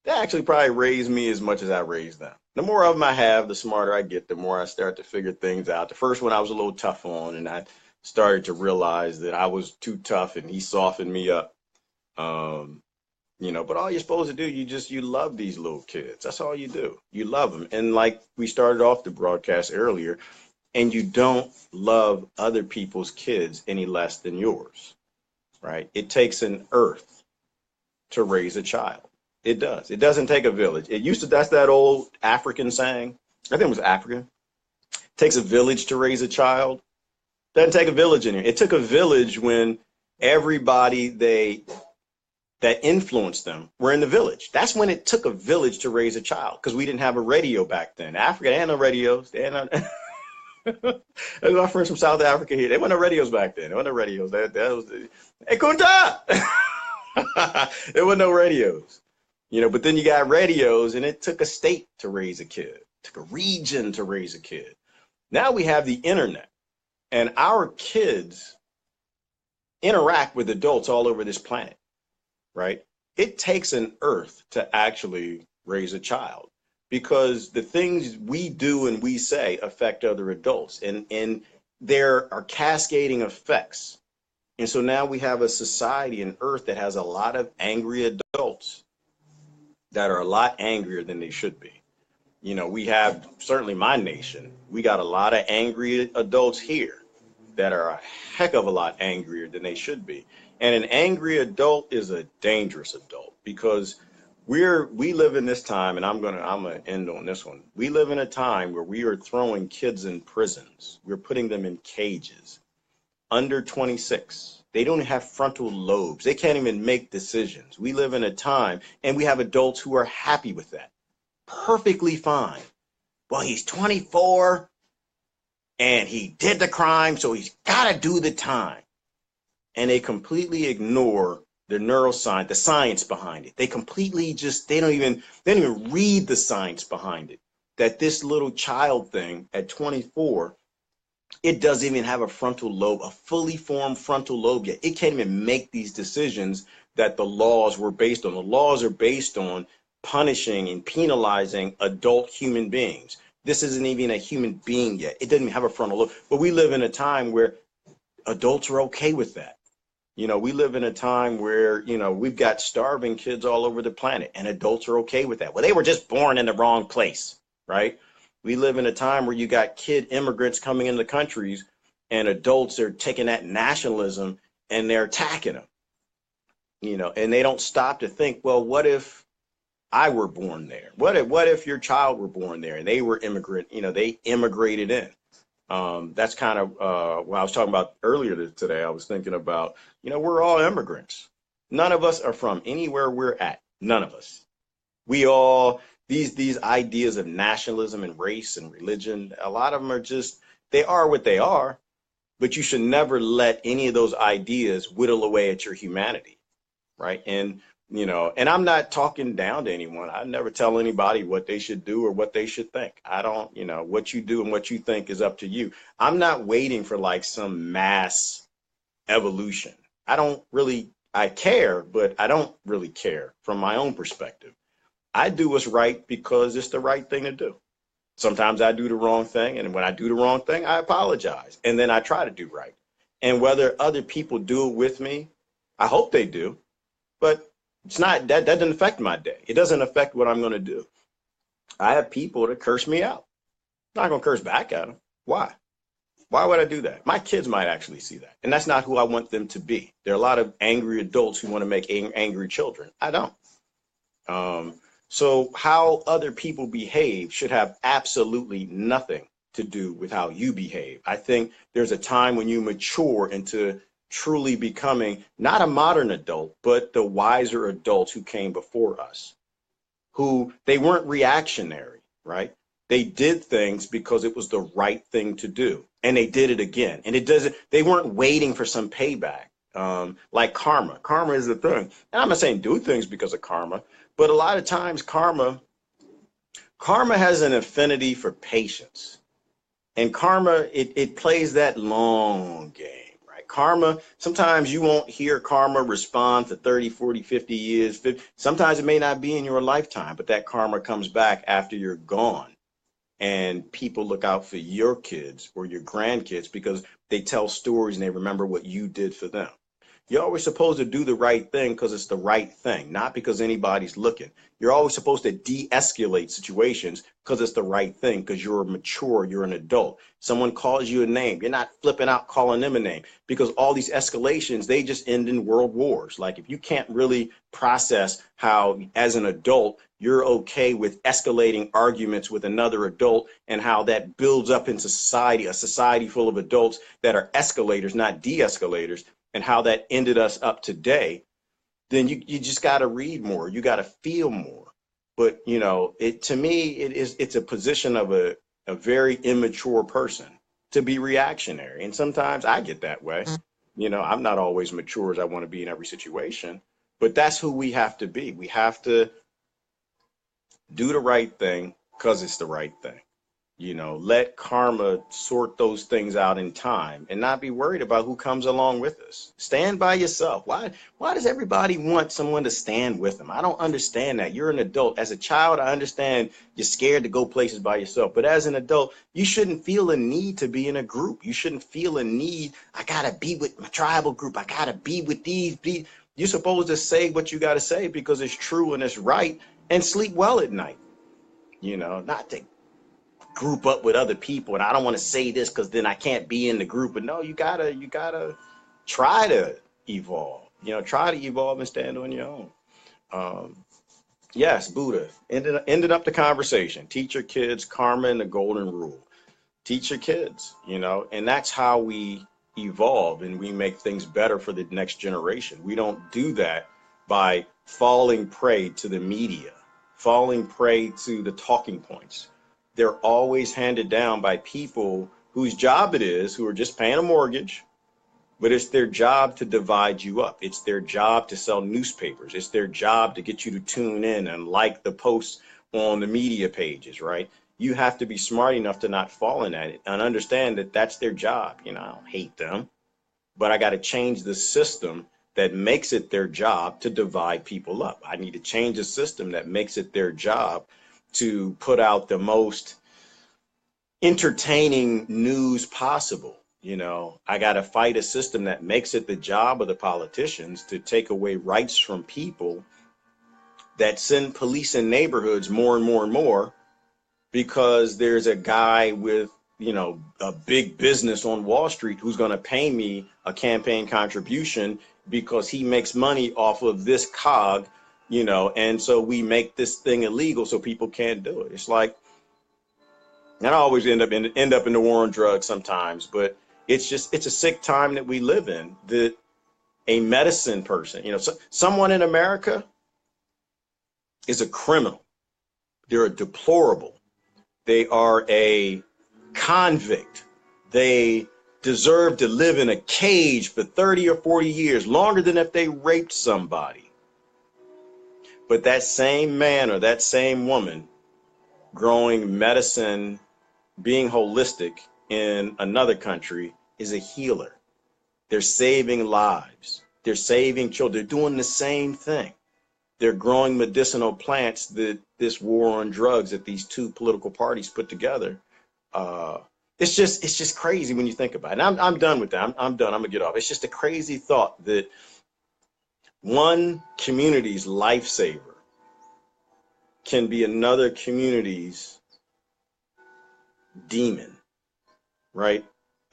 probably raised me as much as I raised them. The more of them I have, the smarter I get, the more I start to figure things out. The first one I was a little tough on, and I started to realize that I was too tough, and he softened me up. You know, but all you're supposed to do, you love these little kids. That's all you do. You love them. And like we started off the broadcast earlier, and you don't love other people's kids any less than yours, right? It takes an earth to raise a child. It does. It doesn't take a village. It used to, that's that old African saying. I think it was African. It takes a village to raise a child. Doesn't take a village in here. It took a village when everybody that influenced them were in the village. That's when it took a village to raise a child, because we didn't have a radio back then. Africa, they had no radios. They had no, my friends from South Africa here, they weren't no radios back then. There weren't no radios. That was, hey, Kunta! There were no radios. You know, but then you got radios, and it took a state to raise a kid. It took a region to raise a kid. Now we have the internet, and our kids interact with adults all over this planet, right? It takes an earth to actually raise a child, because the things we do and we say affect other adults, and there are cascading effects. And so now we have a society, an earth, that has a lot of angry adults that are a lot angrier than they should be. You know, we have, certainly my nation, we got a lot of angry adults here that are a heck of a lot angrier than they should be. And an angry adult is a dangerous adult, because we live in this time, and I'm gonna end on this one. We live in a time where we are throwing kids in prisons. We're putting them in cages. Under 26. They don't have frontal lobes. They can't even make decisions. We live in a time, and we have adults who are happy with that. Perfectly fine. Well, he's 24 and he did the crime, so he's got to do the time. And they completely ignore the neuroscience, the science behind it. They completely just, they don't even read the science behind it. That this little child thing at 24, it doesn't even have a frontal lobe, a fully formed frontal lobe yet. It can't even make these decisions that the laws were based on. The laws are based on punishing and penalizing adult human beings. This isn't even a human being yet. It doesn't even have a frontal lobe. But we live in a time where adults are okay with that. You know, we live in a time where, you know, we've got starving kids all over the planet, and adults are okay with that. Well, they were just born in the wrong place, right? We live in a time where you got kid immigrants coming into countries, and adults are taking that nationalism and they're attacking them, you know, and they don't stop to think, well, what if I were born there? What if your child were born there and they were immigrant, you know, they immigrated in? That's kind of what I was talking about earlier today. I was thinking about, you know, we're all immigrants. None of us are from anywhere we're at. None of us. We all, these ideas of nationalism and race and religion, a lot of them are just, they are what they are, but you should never let any of those ideas whittle away at your humanity, right? And, you know, and I'm not talking down to anyone. I never tell anybody what they should do or what they should think. I don't, you know, what you do and what you think is up to you. I'm not waiting for like some mass evolution. I care, but I don't really care from my own perspective. I do what's right because it's the right thing to do. Sometimes I do the wrong thing, and when I do the wrong thing, I apologize, and then I try to do right. And whether other people do it with me, I hope they do, but it's not, that doesn't affect my day. It doesn't affect what I'm going to do. I have people that curse me out. I'm not going to curse back at them. Why? Why would I do that? My kids might actually see that, and that's not who I want them to be. There are a lot of angry adults who want to make angry children. I don't. So how other people behave should have absolutely nothing to do with how you behave. I think there's a time when you mature into truly becoming not a modern adult, but the wiser adults who came before us, who they weren't reactionary, right? They did things because it was the right thing to do, and they did it again. And they weren't waiting for some payback. Like karma. Karma is the thing. And I'm not saying do things because of karma, but a lot of times karma has an affinity for patience. And karma, it plays that long game, right? Karma, sometimes you won't hear karma respond for 30, 40, 50 years. Sometimes it may not be in your lifetime, but that karma comes back after you're gone. And people look out for your kids or your grandkids because they tell stories and they remember what you did for them. You're always supposed to do the right thing because it's the right thing, not because anybody's looking. You're always supposed to de-escalate situations because it's the right thing, because you're mature, you're an adult. Someone calls you a name, you're not flipping out calling them a name, because all these escalations, they just end in world wars. Like if you can't really process how, as an adult, you're okay with escalating arguments with another adult and how that builds up into society, a society full of adults that are escalators, not de-escalators, and how that ended us up today, then you just got to read more. You got to feel more. But, you know, to me, it's a position of a very immature person to be reactionary. And sometimes I get that way. You know, I'm not always mature as I want to be in every situation, but that's who we have to be. We have to do the right thing because it's the right thing. You know, let karma sort those things out in time and not be worried about who comes along with us. Stand by yourself. Why does everybody want someone to stand with them? I don't understand that. You're an adult. As a child, I understand you're scared to go places by yourself. But as an adult, you shouldn't feel a need to be in a group. You shouldn't feel a need, I got to be with my tribal group. I got to be with these. You're supposed to say what you got to say because it's true and it's right, and sleep well at night. You know, not to group up with other people, and I don't want to say this because then I can't be in the group. But no, you gotta try to evolve. You know, try to evolve and stand on your own. Yes, Buddha ended up the conversation. Teach your kids karma and the golden rule. Teach your kids, you know, and that's how we evolve and we make things better for the next generation. We don't do that by falling prey to the media, falling prey to the talking points. They're always handed down by people whose job it is, who are just paying a mortgage, but it's their job to divide you up. It's their job to sell newspapers. It's their job to get you to tune in and like the posts on the media pages, right? You have to be smart enough to not fall in that and understand that that's their job. You know, I don't hate them, but I got to change the system that makes it their job to divide people up. I need to change the system that makes it their job to put out the most entertaining news possible. You know, I got to fight a system that makes it the job of the politicians to take away rights from people that send police in neighborhoods more and more and more because there's a guy with, you know, a big business on Wall Street who's going to pay me a campaign contribution because he makes money off of this cog, you know, and so we make this thing illegal so people can't do it. It's like, and I always end up in the war on drugs sometimes, but it's a sick time that we live in, that a medicine person, you know, someone in America is a criminal. They're a deplorable. They are a convict. They deserve to live in a cage for 30 or 40 years, longer than if they raped somebody. But that same man or that same woman growing medicine, being holistic in another country is a healer. They're saving lives. They're saving children. They're doing the same thing. They're growing medicinal plants that this war on drugs that these two political parties put together. It's just crazy when you think about it. And I'm done with that. I'm done. I'm gonna get off. It's just a crazy thought that one community's lifesaver can be another community's demon, right?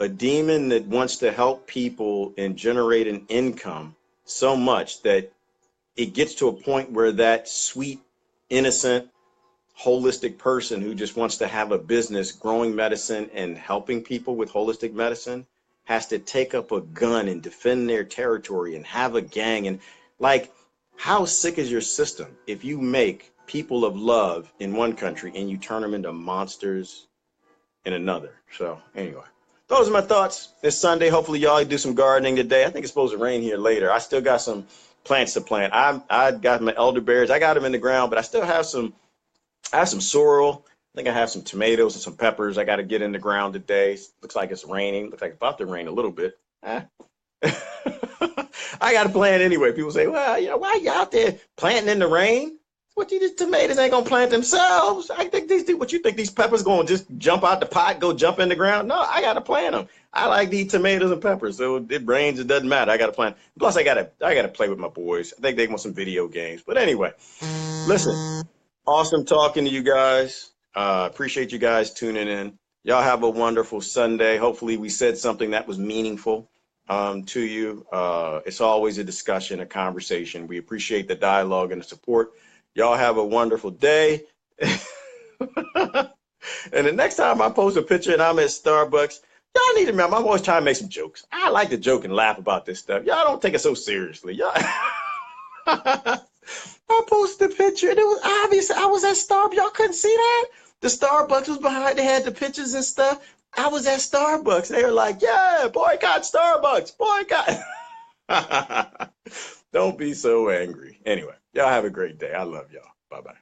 A demon that wants to help people and generate an income so much that it gets to a point where that sweet, innocent, holistic person who just wants to have a business growing medicine and helping people with holistic medicine has to take up a gun and defend their territory and have a gang. And like, how sick is your system if you make people of love in one country and you turn them into monsters in another? So anyway. those are my thoughts. It's Sunday. Hopefully y'all do some gardening today. I think it's supposed to rain here later. I still got some plants to plant. I got my elderberries. I got them in the ground, but I still have some. I have some sorrel. I think I have some tomatoes and some peppers. I got to get in the ground today. Looks like it's raining. Looks like it's about to rain a little bit. I got to plant anyway. People say, well, you know, why are you out there planting in the rain? What, these tomatoes ain't going to plant themselves? I think what you think these peppers going to just jump out the pot, go jump in the ground? No, I got to plant them. I like to eat tomatoes and peppers. So it rains, it doesn't matter. I got to plant. Plus, I got to play with my boys. I think they want some video games. But anyway, listen, awesome talking to you guys. Appreciate you guys tuning in. Y'all have a wonderful Sunday. Hopefully we said something that was meaningful to you. It's always a discussion, a conversation. We appreciate the dialogue and the support. Y'all have a wonderful day. And the next time I post a picture and I'm at Starbucks, y'all need to remember, I'm always trying to make some jokes. I like to joke and laugh about this stuff. Y'all don't take it so seriously. Y'all. I posted a picture and it was obvious I was at Starbucks. Y'all couldn't see that? The Starbucks was behind. They had the pictures and stuff. I was at Starbucks. They were like, yeah, boycott Starbucks, boycott. Don't be so angry. Anyway, y'all have a great day. I love y'all. Bye-bye.